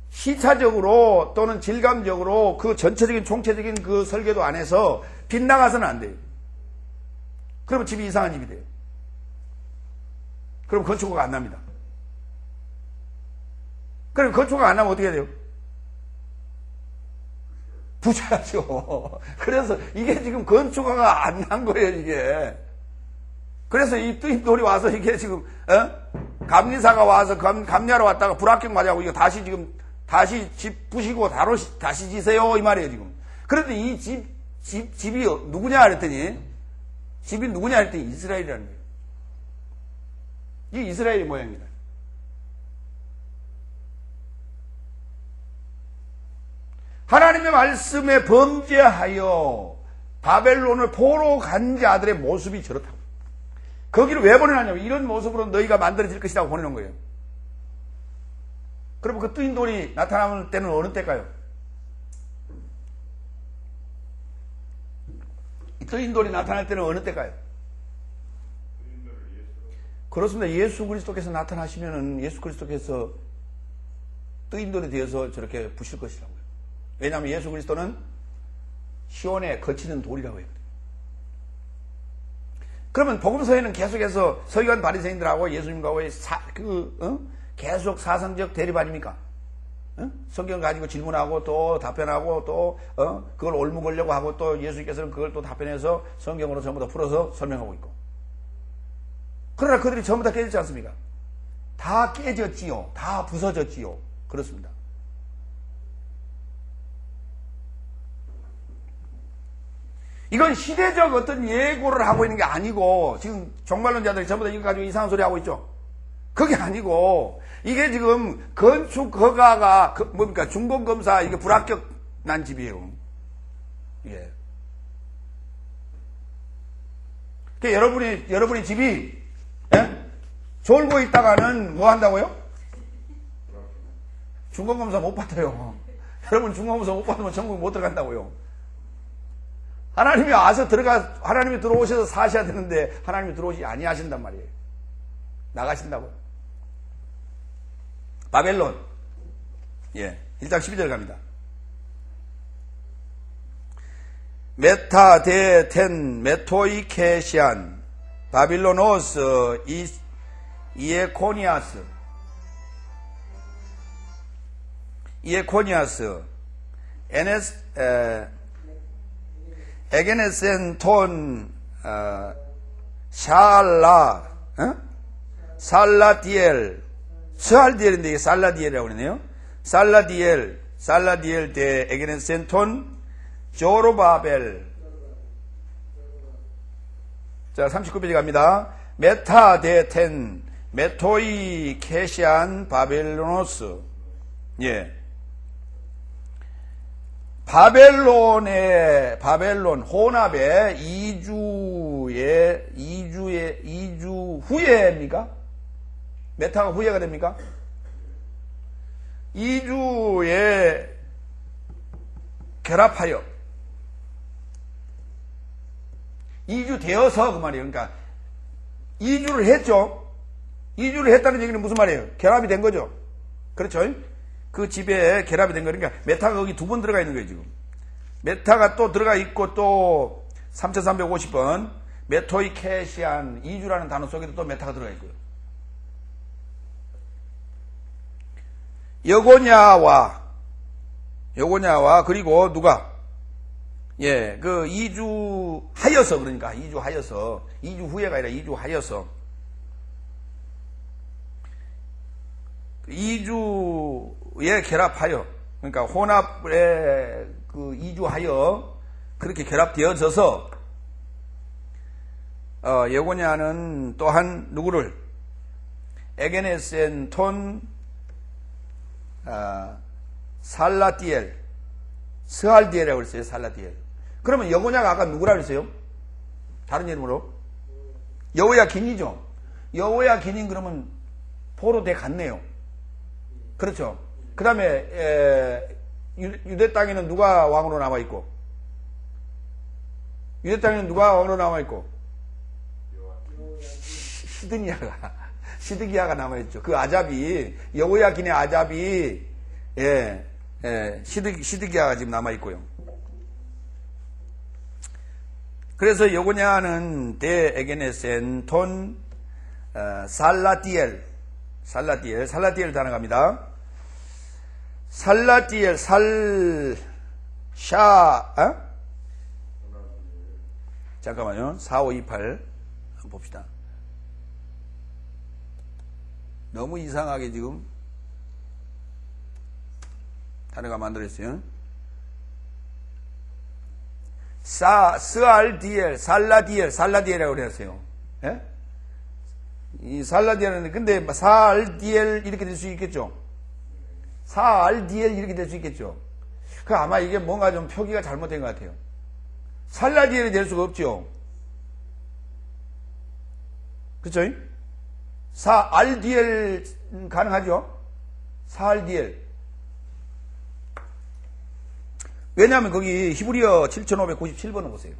시차적으로 또는 질감적으로 그 전체적인 총체적인 그 설계도 안에서 빗나가서는 안 돼요. 그러면 집이 이상한 집이 돼요. 그럼 건축가가 안 납니다. 그럼 건축가가 안 나면 어떻게 돼요? 부자죠. 그래서 이게 지금 건축가가 안 난 거예요, 이게. 그래서 이 뚜입돌이 와서 이게 지금, 감리사가 와서 감리하러 왔다가 불합격 맞아고 이거 다시 집 부시고 다시 지세요, 이 말이에요, 지금. 그런데 이 집이 누구냐 그랬더니, 집이 누구냐 그랬더니 이스라엘이라는 거예요. 이 이스라엘의 모양이다. 하나님의 말씀에 범죄하여 바벨론을 포로 간 자들의 모습이 저렇다고. 거기를 왜 보내놨냐면 이런 모습으로 너희가 만들어질 것이라고 보내놓은 거예요. 그러면 그 뜨인 돌이 나타나는 때는 어느 때일까요? 이 뜨인 돌이 나타날 때는 어느 때일까요? 그렇습니다. 예수 그리스도께서 나타나시면은 예수 그리스도께서 뜨인 돌에 대해서 저렇게 부실 것이라고요. 왜냐하면 예수 그리스도는 시온에 거치는 돌이라고 해요. 그러면 복음서에는 계속해서 서기관 바리새인들하고 예수님과의 계속 사상적 대립 아닙니까? 성경 가지고 질문하고 또 답변하고 또 그걸 옮기려고 하고 또 예수님께서는 그걸 또 답변해서 성경으로 전부 다 풀어서 설명하고 있고. 그러나 그들이 전부 다 깨졌지 않습니까? 다 깨졌지요. 다 부서졌지요. 그렇습니다. 이건 시대적 어떤 예고를 하고 있는 게 아니고, 지금 종말론자들이 전부 다 이거 가지고 이상한 소리 하고 있죠? 그게 아니고, 이게 지금 건축 허가가, 뭡니까? 중공검사, 이게 불합격 난 집이에요. 예. 그러니까 여러분이 집이, 졸고 있다가는 뭐 한다고요? 중공검사 못 받아요. 여러분 중공검사 못 받으면 천국 못 들어간다고요. 하나님이 와서 하나님이 들어오셔서 사셔야 되는데, 하나님이 들어오시 아니하신단 말이에요. 나가신다고요. 바벨론. 예. 1장 12절 갑니다. 메타데텐 메토이케시안 바빌로노스 이에코니아스 에게네센톤 살라디엘 스알디엘인데 이게 살라디엘이라고 그러네요. 살라디엘 대 에게네센톤 조르바벨. 자, 39페이지 갑니다. 메타데텐 메토이 케시안 바벨로노스. 예. 바벨론 혼합의 2주 후예입니까? 메타가 후예가 됩니까? 2주에 결합하여 2주 되어서 그 말이에요. 그러니까 2주를 했죠. 2주를 했다는 얘기는 무슨 말이에요? 결합이 된 거죠. 그렇죠? 그 집에 결합이 된 거니까 메타가 거기 두 번 들어가 있는 거예요, 지금. 메타가 또 들어가 있고 또 3350번 메토이케시안 2주라는 단어 속에도 또 메타가 들어가 있고요. 여고냐와 그리고 누가? 예, 그 2주 하여서, 그러니까 2주 하여서, 2주 후에가 아니라 2주 하여서 2주에 결합하여 그러니까 혼합에 그 이주하여 그렇게 결합되어져서 예고냐는 또한 누구를 에게네센 톤 살라디엘 스알디엘이라고 그랬어요. 살라디엘. 그러면 여고냐가 아까 누구라 그랬어요? 다른 이름으로 여호야긴이죠. 여호야긴인 그러면 포로 돼 갔네요. 그렇죠. 그 다음에 유대 땅에는 누가 왕으로 남아있고, 유대 땅에는 누가 왕으로 남아있고, 시드기야가 남아있죠. 그 아잡이, 여호야긴의 아잡이, 시드기야가 지금 남아있고요. 그래서 여고냐는 데에게네센 톤 살라디엘 단어갑니다. 살라디엘 잠깐만요. 4528 한번 봅시다. 너무 이상하게 지금 단어가 만들어졌어요. 살라디엘이라고 그랬어요. 예? 이 살라디엘은 근데 살디엘 이렇게 될 수 있겠죠. 살디엘 이렇게 될 수 있겠죠. 그 아마 이게 뭔가 좀 표기가 잘못된 것 같아요. 살라디엘이 될 수가 없죠. 그렇죠? 살디엘 가능하죠. 살디엘. 왜냐하면 거기 히브리어 7597번을 보세요.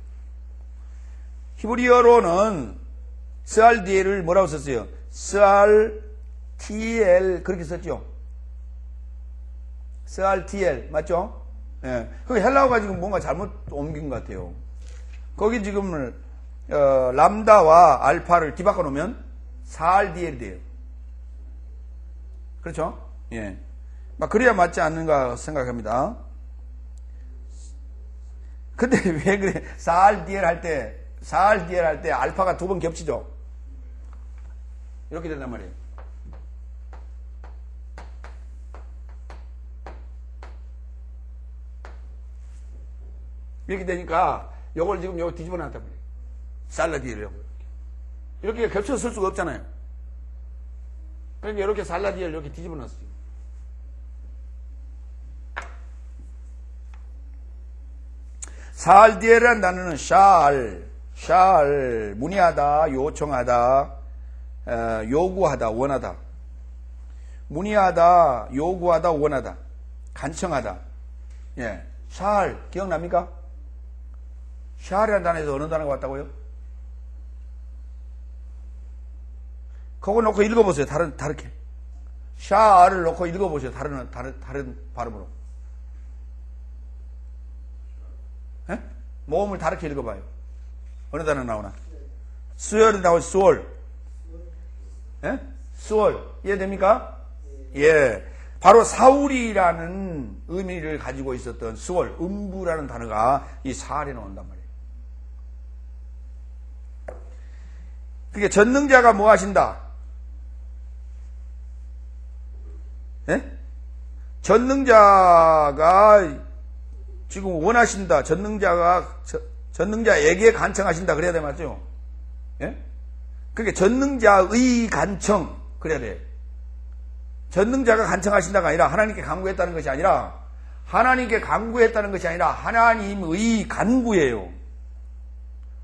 히브리어로는 스알디엘을 뭐라고 썼어요? 스알티엘 그렇게 썼죠. 스알티엘 맞죠? 예. 그 헬라어가 지금 뭔가 잘못 옮긴 것 같아요. 거기 지금 람다와 알파를 뒤바꿔 놓으면 살디엘이 돼요. 그렇죠? 예. 막 그래야 맞지 않는가 생각합니다. 근데 왜 그래? 살디엘 할 때 알파가 두 번 겹치죠? 이렇게 된단 말이에요. 이렇게 되니까 요걸 지금 여기 뒤집어 놨단 말이에요. 살라디엘이라고. 이렇게 겹쳐서 쓸 수가 없잖아요. 그러니까 이렇게 살라디엘 이렇게 뒤집어 놨어요. 살디엘이라는 단어는 문의하다, 요청하다, 요구하다, 원하다. 문의하다, 요구하다, 원하다. 간청하다. 예. 기억납니까? 샬이라는 단어에서 어느 단어가 왔다고요? 그거 놓고 읽어보세요. 다르게. 샬을 놓고 읽어보세요. 다른 발음으로. 예? 모음을 다르게 읽어봐요. 어느 단어 나오나? 수월이 나오죠. 수월. 예? 수월. 이해됩니까? 예. 바로 사울이라는 의미를 가지고 있었던 수월, 음부라는 단어가 이 사알에 나온단 말이에요. 그게 전능자가 뭐 하신다? 예? 전능자가 지금 원하신다. 전능자에게 간청하신다. 그래야 돼, 맞죠? 예? 그게 전능자의 간청. 그래야 돼. 전능자가 간청하신다가 아니라 하나님께 간구했다는 것이 아니라 하나님의 간구예요.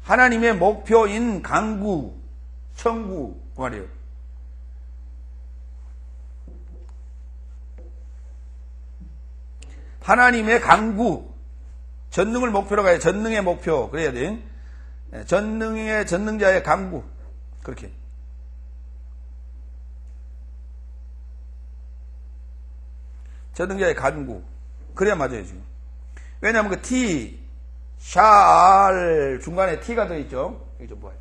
하나님의 목표인 간구, 청구 그 말이에요. 하나님의 간구, 전능을 목표로 가야 전능의 목표 그래야 돼. 전능자의 간구 그렇게. 전능자의 간구. 그래야 맞아요, 지금. 왜냐하면 그 T, 샬, 중간에 T가 들어있죠? 여기 좀 봐요.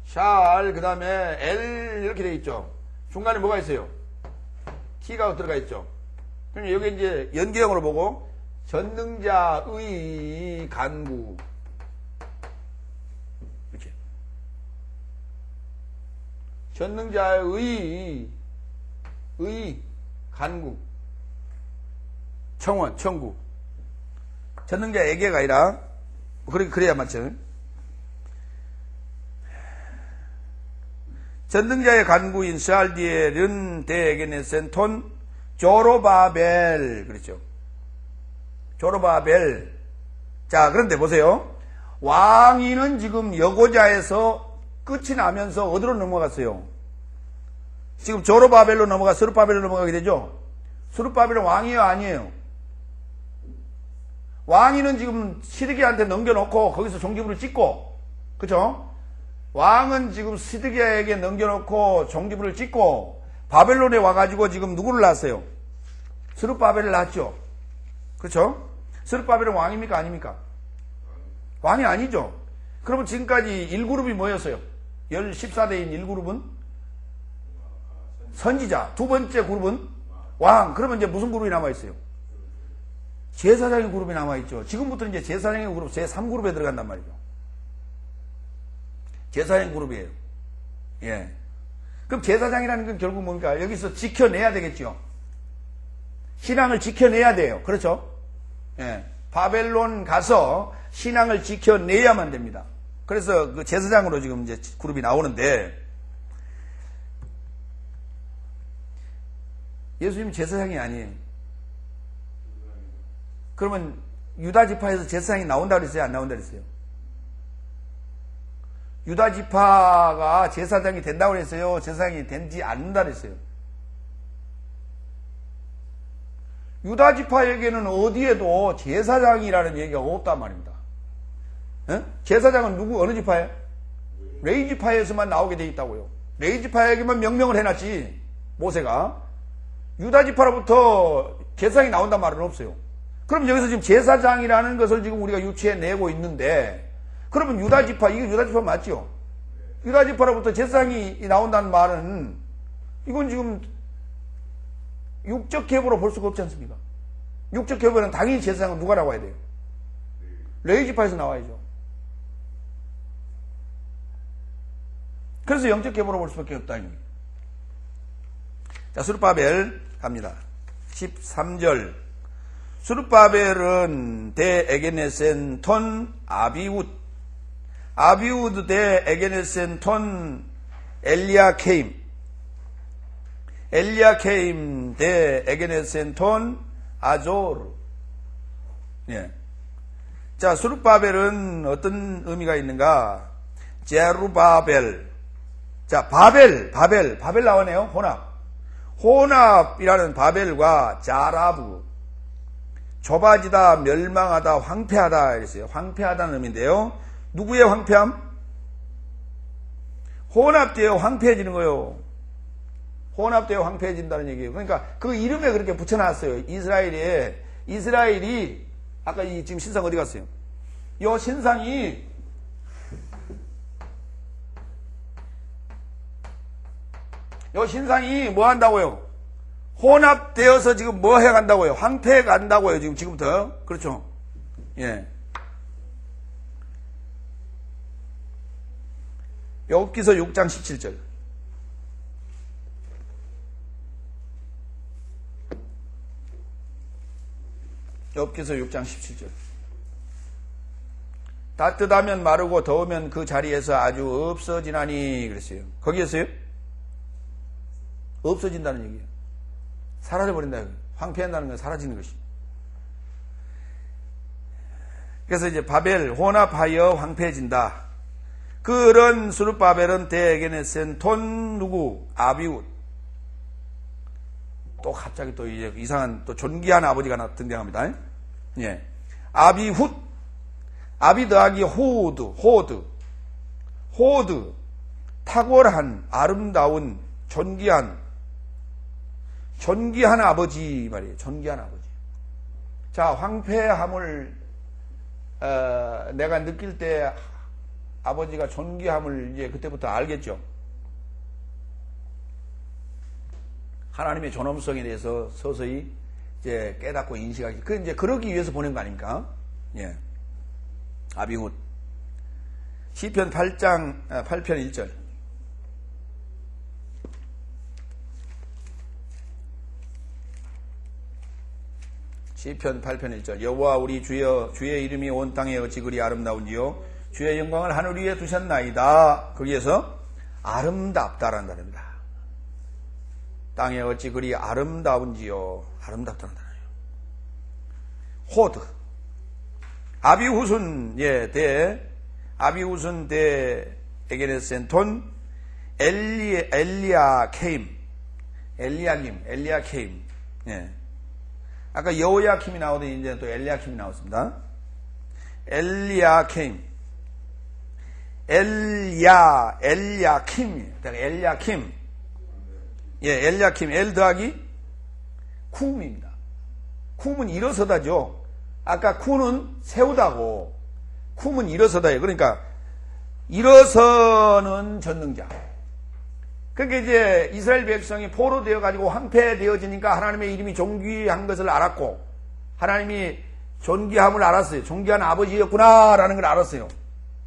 샬, 그 다음에 L 이렇게 되어있죠? 중간에 뭐가 있어요? T가 들어가 있죠? 그럼 여기 이제 연계형으로 보고 전능자의 간구. 이렇게. 전능자의 간구. 청원, 청구. 전능자에게가 아니라, 그래야 맞죠. 전능자의 간구인 스알디엘은 대에게네센 톤 조로바벨. 그렇죠. 조로바벨. 자, 그런데 보세요. 왕위는 지금 여고자에서 끝이 나면서 어디로 넘어갔어요? 지금 조로바벨로 스룹바벨로 넘어가게 되죠? 스룹바벨은 왕이에요, 아니에요? 왕위는 지금 시드기야한테 넘겨놓고 거기서 종기부를 찍고, 그쵸? 왕은 지금 시드기야에게 넘겨놓고 종기부를 찍고 바벨론에 와가지고 지금 누구를 낳았어요? 스룹바벨을 낳았죠. 그렇죠? 스룹바벨은 왕입니까? 아닙니까? 왕이 아니죠. 그러면 지금까지 1그룹이 뭐였어요? 14대인 1그룹은? 선지자. 두 번째 그룹은? 왕. 그러면 이제 무슨 그룹이 남아있어요? 제사장의 그룹이 남아있죠. 지금부터 이제 제사장의 그룹, 제3그룹에 들어간단 말이죠. 제사장 그룹이에요. 예. 그럼 제사장이라는 건 결국 뭡니까? 여기서 지켜내야 되겠죠. 신앙을 지켜내야 돼요. 그렇죠? 예. 바벨론 가서 신앙을 지켜내야만 됩니다. 그래서 그 제사장으로 지금 이제 그룹이 나오는데, 예수님 제사장이 아니에요. 그러면 유다 지파에서 제사장이 나온다 그랬어요? 안 나온다 그랬어요? 유다 지파가 제사장이 된다고 그랬어요? 제사장이 된지 않는다 그랬어요? 유다 지파에게는 어디에도 제사장이라는 얘기가 없단 말입니다. 에? 제사장은 어느 지파에? 레위 지파에서만 나오게 돼 있다고요. 레위 지파에게만 명령을 해놨지, 모세가. 유다 지파로부터 제사장이 나온단 말은 없어요. 그럼 여기서 지금 제사장이라는 것을 지금 우리가 유추해내고 있는데, 그러면 유다 지파, 이게 유다 지파 맞죠? 유다 지파로부터 제사장이 나온다는 말은, 이건 지금 육적 계보로 볼 수가 없지 않습니까? 육적 계보는 당연히 제사장은 누가 나와야 돼요? 레위 지파에서 나와야죠. 그래서 영적 계보로 볼 수밖에 없다. 자, 스룹바벨 갑니다. 13절. 스룹바벨은 대 에게네센 톤 아비웃. 아비우드 대 에게네센 톤 엘리야케임. 엘리야케임 대 에게네센 톤 아조르. 예. 자, 스룹바벨은 어떤 의미가 있는가? 제루바벨. 자, 바벨 나오네요. 혼합이라는 바벨과 자라브. 좁아지다, 멸망하다, 황폐하다 이랬어요. 황폐하다는 의미인데요. 누구의 황폐함? 혼합되어 황폐해지는 거예요. 혼합되어 황폐해진다는 얘기예요. 그러니까 그 이름에 그렇게 붙여놨어요. 이스라엘이 아까 지금 신상 어디 갔어요? 이 신상이 뭐 한다고요? 혼합되어서 지금 뭐 해간다고요? 황폐해 간다고요. 지금부터. 그렇죠? 예. 욥기서 6장 17절. 욥기서 6장 17절. 따뜻하면 마르고 더우면 그 자리에서 아주 없어지나니 그랬어요. 거기에서요? 없어진다는 얘기예요. 사라져버린다. 황폐한다는 건 사라지는 것이. 그래서 이제 바벨, 혼합하여 황폐해진다. 그런 스룹바벨은 대에게네센 톤 누구? 아비웃. 또 갑자기 또 이제 이상한 또 존귀한 아버지가 등장합니다. 예. 아비훗. 아비 더하기 호드. 탁월한, 아름다운, 존귀한 아버지 말이에요. 존귀한 아버지. 자, 황폐함을 내가 느낄 때 아버지가 존귀함을 이제 그때부터 알겠죠. 하나님의 존엄성에 대해서 서서히 이제 깨닫고 인식하기. 그 이제 그러기 위해서 보낸 거 아닙니까? 예. 아비훗. 시편 8장 8편 1절. 시편 8편 1절. 여호와 우리 주여, 주의 이름이 온 땅에 어찌 그리 아름다운지요, 주의 영광을 하늘 위에 두셨나이다. 거기에서 아름답다라는 단어입니다. 땅에 어찌 그리 아름다운지요. 아름답다는 단어예요. 호드. 아비훗은 아비훗은 대 에게네센톤 엘리야킴. 예. 아까 여호야킴이 나오더니 이제 또 엘리야킴이 나왔습니다. 엘리야킴. 엘리야킴. 예, 엘리야킴. 엘 더하기 쿰입니다. 쿰은 일어서다죠. 아까 쿰은 세우다고, 쿰은 일어서다예요. 그러니까 일어서는 전능자. 그러니까 이제 이스라엘 백성이 포로되어 가지고 황폐되어지니까 하나님의 이름이 존귀한 것을 알았고, 하나님이 존귀함을 알았어요. 존귀한 아버지였구나라는 걸 알았어요.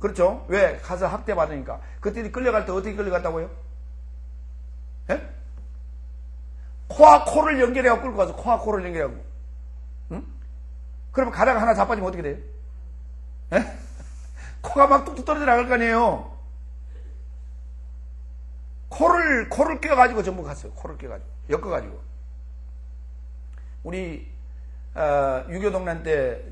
그렇죠? 왜? 가서 학대받으니까. 그때 끌려갈 때 어떻게 끌려갔다고요? 예? 코와 코를 연결해갖고 끌고 가서 코와 코를 연결해갖고. 응? 그러면 가다가 하나 자빠지면 어떻게 돼요? 예? 코가 막 뚝뚝 떨어져 나갈 거 아니에요? 코를 껴가지고 전부 갔어요. 코를 껴가지고. 엮어가지고. 우리, 유교동란 때,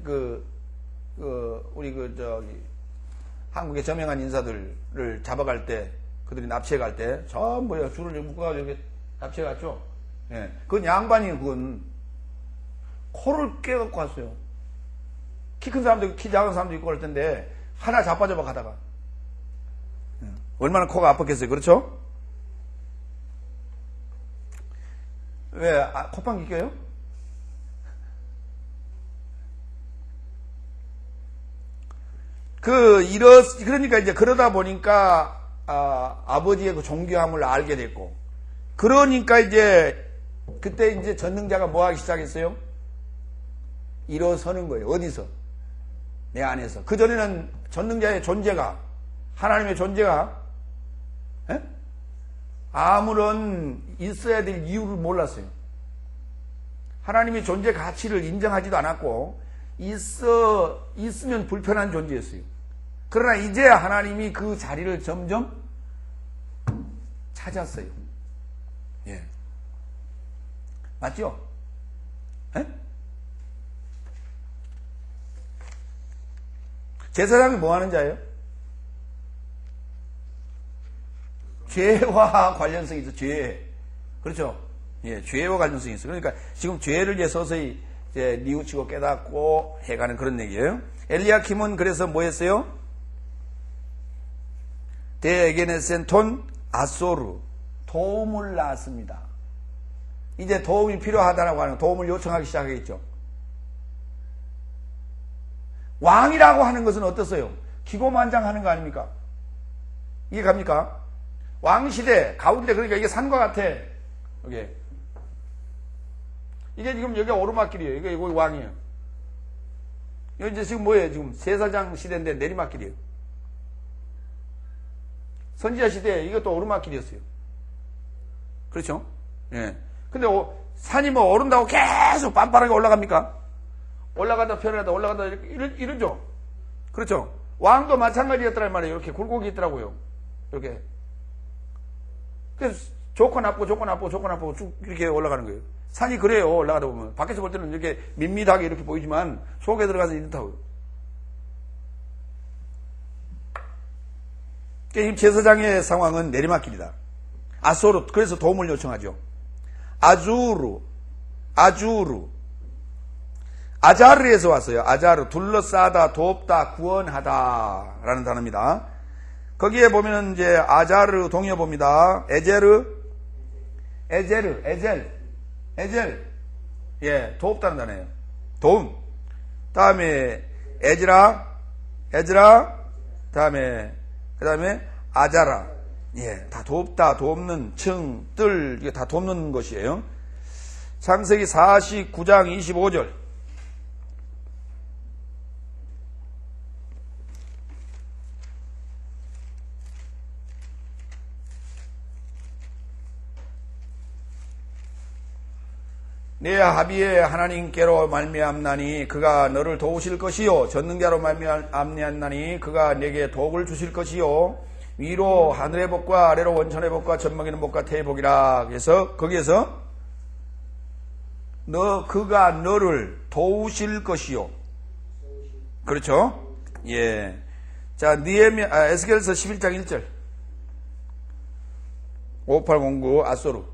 한국의 저명한 인사들을 잡아갈 때, 그들이 납치해 갈 때, 전부 줄을 묶어가지고 이렇게 납치해 갔죠? 예. 그건 양반이 그건, 코를 껴갖고 갔어요. 키 큰 사람도 있고, 키 작은 사람도 있고 그럴 텐데, 하나 자빠져봐 가다가. 예. 얼마나 코가 아팠겠어요. 그렇죠? 왜, 콧방귀 껴요? 그러니까 이제 그러다 보니까, 아버지의 그 존귀함을 알게 됐고, 그러니까 이제, 그때 이제 전능자가 뭐 하기 시작했어요? 일어서는 거예요. 어디서? 내 안에서. 그전에는 전능자의 존재가, 하나님의 존재가, 에? 아무런 있어야 될 이유를 몰랐어요. 하나님의 존재 가치를 인정하지도 않았고, 있으면 불편한 존재였어요. 그러나 이제 하나님이 그 자리를 점점 찾았어요. 예. 맞죠? 에? 제사장이 뭐 하는 자예요? 죄와 관련성이 있어, 죄. 그렇죠? 예, 죄와 관련성이 있어. 그러니까 지금 죄를 이제 서서히 이제 뉘우치고 깨닫고 해가는 그런 얘기예요. 엘리야킴은 그래서 뭐 했어요? 데에게네센톤 아소르. 도움을 낳았습니다. 이제 도움이 필요하다라고 하는 도움을 요청하기 시작하겠죠. 왕이라고 하는 것은 어떻어요? 기고만장하는 거 아닙니까? 이게 갑니까? 왕시대 가운데, 그러니까 이게 산과 같아. 이게 지금 여기가 오르막길이에요. 이거 왕이에요. 이거 이제 지금 뭐예요? 지금 제사장 시대인데 내리막길이에요. 선지자 시대에 이것도 오르막길이었어요. 그렇죠? 예. 근데 산이 뭐 오른다고 계속 빤빤하게 올라갑니까? 올라가다 편하다 올라가다 이러죠? 그렇죠? 왕도 마찬가지였더란 말이에요. 이렇게 굴곡이 있더라고요. 이렇게. 그래서 좋고 나쁘고 좋고 나쁘고 좋고 나쁘고 쭉 이렇게 올라가는 거예요. 산이 그래요. 올라가다 보면. 밖에서 볼 때는 이렇게 밋밋하게 이렇게 보이지만 속에 들어가서 이렇다고요. 그러니까 제사장의 상황은 내리막길이다. 아소르. 그래서 도움을 요청하죠. 아주르. 아자르에서 왔어요. 아자르. 둘러싸다, 돕다, 구원하다 라는 단어입니다. 거기에 보면은 이제 아자르 동의어 봅니다. 에젤. 예, 돕다는 단어예요. 도움. 다음에 에즈라. 그 다음에 아자라. 예, 다 돕다, 돕는, 층, 뜰, 이게 다 돕는 것이에요. 창세기 49장 25절. 내 합의에 하나님께로 말미암나니 그가 너를 도우실 것이요 전능자로 말미암나니 그가 내게 도움을 주실 것이요 위로 하늘의 복과 아래로 원천의 복과 젖먹이는 복과 태의 복이라. 그래서 거기에서 그가 너를 도우실 것이요. 그렇죠? 예. 자, 에스겔서 11장 1절. 5809 아소르.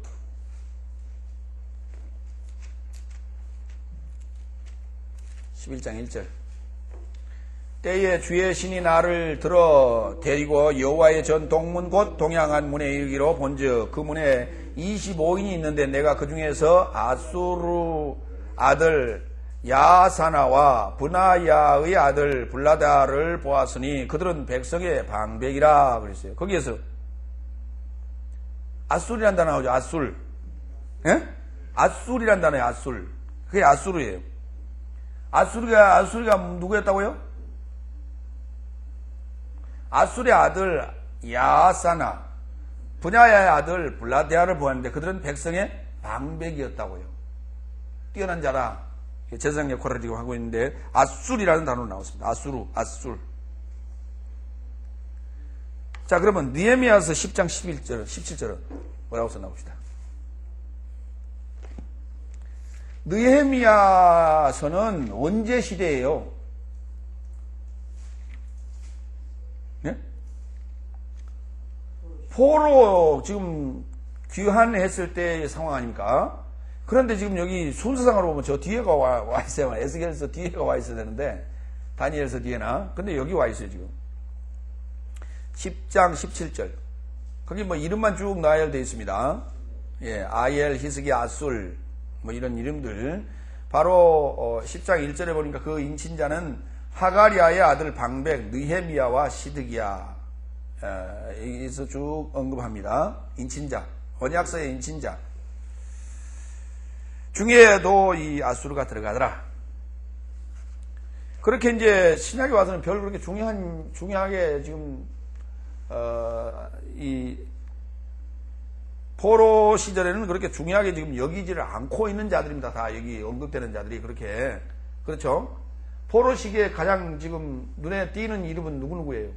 11장 1절. 때에 주의 신이 나를 들어 데리고 여호와의 전 동문 곧 동양한 문에 이르기로 본즉 그 문에 25인이 있는데 내가 그 중에서 아수르 아들 야사나와 브나야의 아들 블라다를 보았으니 그들은 백성의 방백이라 그랬어요. 거기에서 아술이란 단어 나오죠. 아술. 예? 아술이란 단어예요. 아술. 그게 아수르예요. 아수리가 누구였다고요? 아술의 아들 야사나, 분야의 아들 블라데아를 보았는데 그들은 백성의 방백이었다고요. 뛰어난 자라 제사장 역할을 지금 하고 있는데 아술이라는 단어로 나왔습니다. 아술. 자, 그러면 느헤미야서 10장 17절은 뭐라고 썼나 봅시다. 느헤미야서는 언제 시대예요? 네? 포로 지금 귀환했을 때의 상황 아닙니까? 그런데 지금 여기 순서상으로 보면 저 뒤에가 와 있어요. 에스겔서 뒤에가 와 있어야 되는데 다니엘서 뒤에나. 근데 여기 와 있어요 지금. 10장 17절. 거기 뭐 이름만 쭉 나열되어 있습니다. 예, 아엘, 히스기, 아술 뭐 이런 이름들. 바로 10장 1절에 보니까 그 인친자는 하가리아의 아들 방백 느헤미야와 시드기야. 여기서 쭉 언급합니다. 인친자, 언약서의 인친자 중에도 이 아수르가 들어가더라. 그렇게 이제 신약에 와서는 별 그렇게 중요하게 지금 이 포로 시절에는 그렇게 중요하게 지금 여기지를 않고 있는 자들입니다. 다 여기 언급되는 자들이 그렇게. 그렇죠? 포로 시기에 가장 지금 눈에 띄는 이름은 누구예요?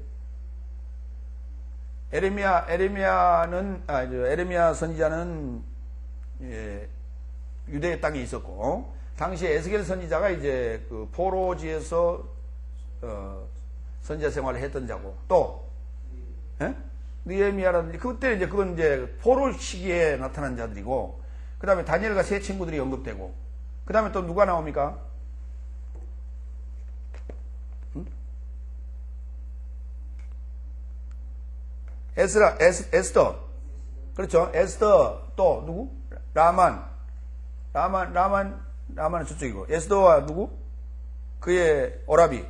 에레미야 선지자는 유대 땅에 있었고, 당시에 에스겔 선지자가 이제 그 포로지에서 선지자 생활을 했던 자고, 또 느헤미야라든지 그때 이제 그건 이제 포로 시기에 나타난 자들이고, 그 다음에 다니엘과 세 친구들이 언급되고, 그 다음에 또 누가 나옵니까? 에스더. 그렇죠. 에스더, 또 누구? 라만은 저쪽이고, 에스더와 누구? 그의 오라비.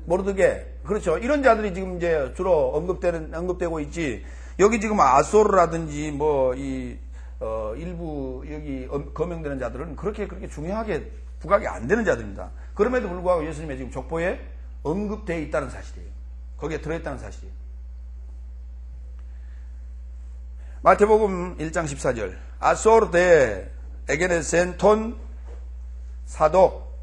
모르드게. 그렇죠. 이런 자들이 지금 이제 주로 언급되고 있지. 여기 지금 아소르라든지 뭐 일부 여기 거명되는 자들은 그렇게 중요하게 부각이 안 되는 자들입니다. 그럼에도 불구하고 예수님의 지금 족보에 언급되어 있다는 사실이에요. 거기에 들어있다는 사실이에요. 마태복음 1장 14절. 아소르 대 에게네센톤 사독.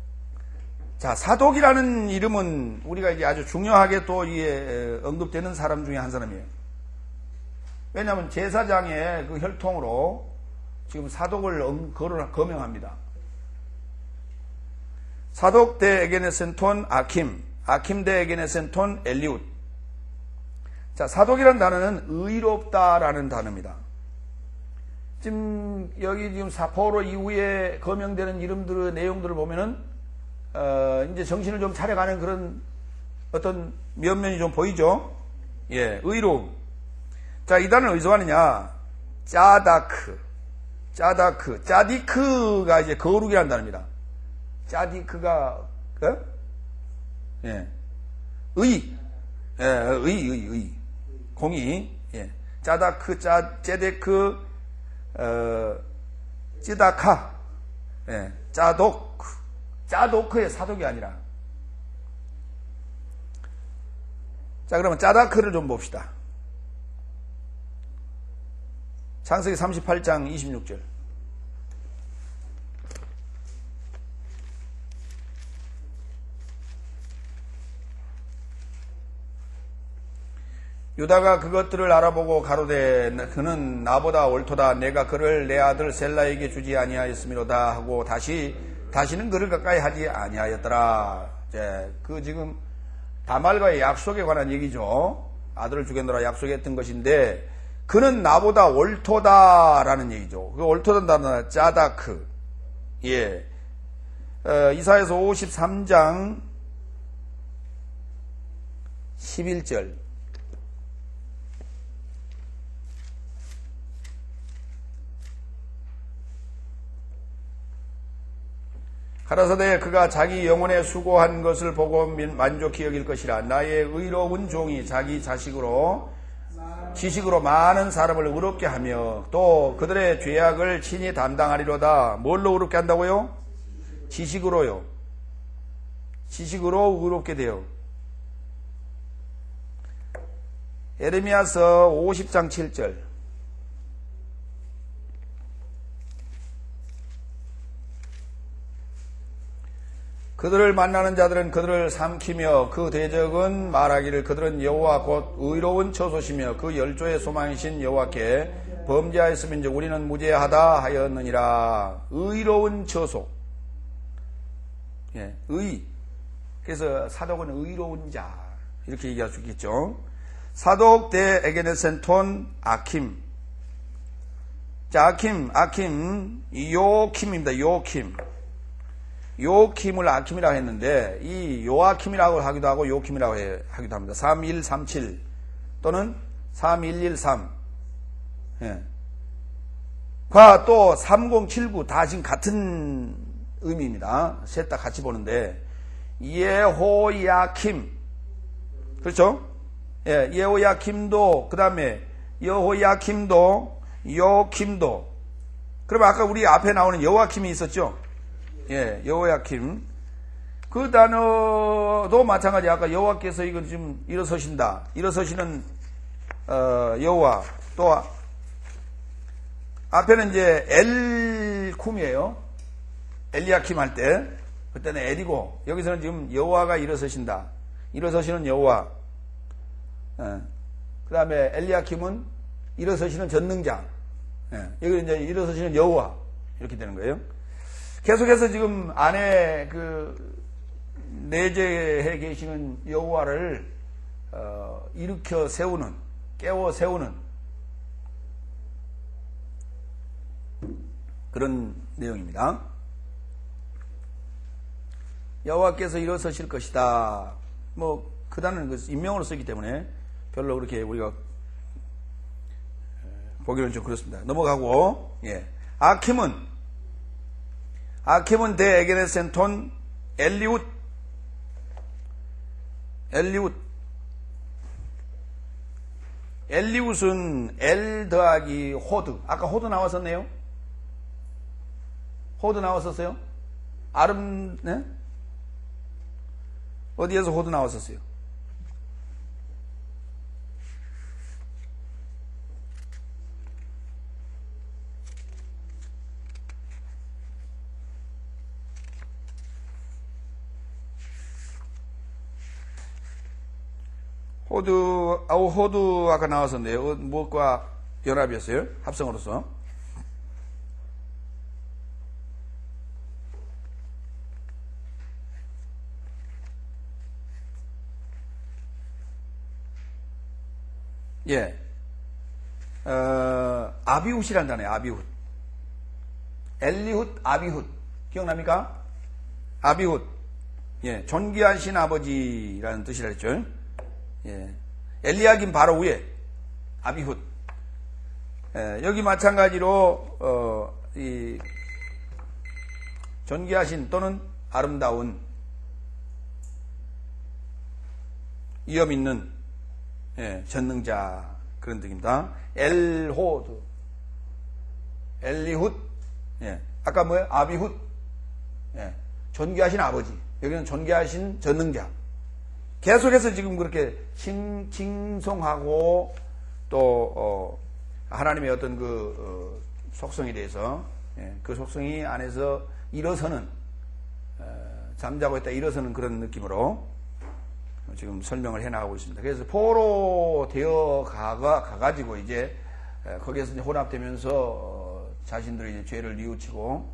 자, 사독이라는 이름은 우리가 이제 아주 중요하게 또 이게 언급되는 사람 중에 한 사람이에요. 왜냐하면 제사장의 그 혈통으로 지금 사독을 거명합니다. 사독 대 에게네센톤 아킴 대 에게네센톤 엘리웃. 자, 사독이라는 단어는 의롭다라는 단어입니다. 지금 여기 지금 포로 이후에 거명되는 이름들의 내용들을 보면은 이제 정신을 좀 차려가는 그런 어떤 면면이 좀 보이죠? 예, 의로움. 자, 이 단어는 어디서 왔느냐? 짜디크가 이제 거룩이라는 단어입니다. 짜디크가 예, 의. 공의. 예. 제데크, 찌다카, 예, 짜도크. 짜도크의 사독이 아니라. 자, 그러면 짜다크를 좀 봅시다. 창세기 38장 26절. 유다가 그것들을 알아보고 가로되 그는 나보다 옳도다. 내가 그를 내 아들 셀라에게 주지 아니하였음이로다 하고 다시는 그를 가까이 하지 아니하였더라. 이제 그 지금 다말과의 약속에 관한 얘기죠. 아들을 주겠노라 약속했던 것인데 그는 나보다 옳도다라는 얘기죠. 그 옳도다는 단어는 짜다크. 예. 이사야서 53장 11절. 가라사대 그가 자기 영혼에 수고한 것을 보고 만족히 여길 것이라. 나의 의로운 종이 자기 지식으로 많은 사람을 의롭게 하며 또 그들의 죄악을 친히 담당하리로다. 뭘로 의롭게 한다고요? 지식으로요. 지식으로 의롭게 돼요. 에레미야서 50장 7절. 그들을 만나는 자들은 그들을 삼키며 그 대적은 말하기를 그들은 여호와 곧 의로운 처소시며 그 열조의 소망이신 여호와께 범죄하였음인즉 우리는 무죄하다 하였느니라. 의로운 처소. 예, 그래서 사독은 의로운 자 이렇게 얘기할 수 있겠죠. 사독 대 에게네센톤 아킴. 자, 아킴 요킴입니다. 요킴을 아킴이라고 했는데 이 요아킴이라고 하기도 하고 요킴이라고 하기도 합니다. 3137 또는 3113 예. 과 또 3079 다 지금 같은 의미입니다. 셋 다 같이 보는데 예호야킴 그렇죠? 예, 예호야킴도 그 다음에 여호야킴도 요킴도 그러면 아까 우리 앞에 나오는 여호야킴이 있었죠? 예, 여호야킴. 그 단어도 마찬가지. 아까 여호와께서 이걸 지금 일어서신다. 일어서시는, 여호와. 또, 앞에는 이제 엘쿰이에요. 엘리야킴 할 때. 그때는 엘이고, 여기서는 지금 여호와가 일어서신다. 일어서시는 여호와. 그 다음에 엘리야킴은 일어서시는 전능자. 예, 여기 이제 일어서시는 여호와. 이렇게 되는 거예요. 계속해서 지금 안에 그 내재해 계시는 여호와를 일으켜 세우는, 깨워 세우는 그런 내용입니다. 여호와께서 일어서실 것이다. 뭐 그 단어는 인명으로 쓰기 때문에 별로 그렇게 우리가 보기는 좀 그렇습니다. 넘어가고 예. 아킴은 대 에게네센톤 엘리웃. 엘리웃은 엘 더하기 호드. 아까 호드 나왔었네요. 호드 나왔었어요? 네? 어디에서 호드 나왔었어요? 호드 아까 나왔었네요. 무엇과 연합이었어요? 합성으로서. 예. 아비훗이란 단어예요. 아비훗. 엘리훗, 아비훗. 기억납니까? 아비훗. 예. 존귀하신 아버지라는 뜻이라 했죠. 예. 엘리야김 바로 위에 아비훗. 예. 여기 마찬가지로 이 존귀하신 또는 아름다운 위엄 있는 예, 전능자 그런 뜻입니다. 엘호드, 엘리훗, 예. 아까 뭐예요? 아비훗. 예. 존귀하신 아버지. 여기는 존귀하신 전능자. 계속해서 지금 그렇게 칭송하고 또 하나님의 어떤 그 속성에 대해서 그 속성이 안에서 일어서는 잠자고 있다 일어서는 그런 느낌으로 지금 설명을 해나가고 있습니다. 그래서 포로 되어 가가지고 이제 거기에서 이제 혼합되면서 자신들이 이제 죄를 뉘우치고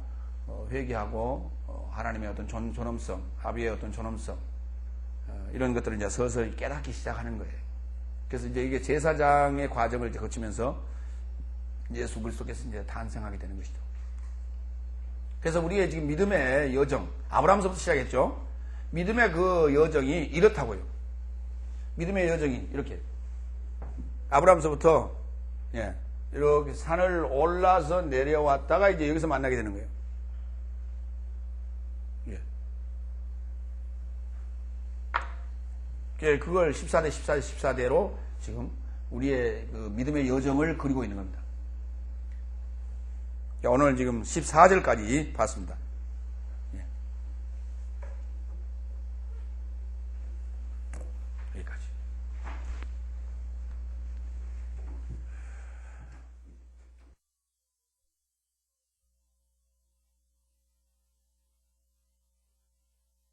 회개하고 하나님의 어떤 존엄성, 아비의 어떤 존엄성 이런 것들을 이제 서서히 깨닫기 시작하는 거예요. 그래서 이제 이게 제사장의 과정을 이제 거치면서 예수 그리스도께서 이제 탄생하게 되는 것이죠. 그래서 우리의 지금 믿음의 여정, 아브라함서부터 시작했죠. 믿음의 그 여정이 이렇다고요. 믿음의 여정이 이렇게. 아브라함서부터, 이렇게 산을 올라서 내려왔다가 이제 여기서 만나게 되는 거예요. 그걸 14대, 14대, 14대로 지금 우리의 그 믿음의 여정을 그리고 있는 겁니다. 오늘 지금 14절까지 봤습니다.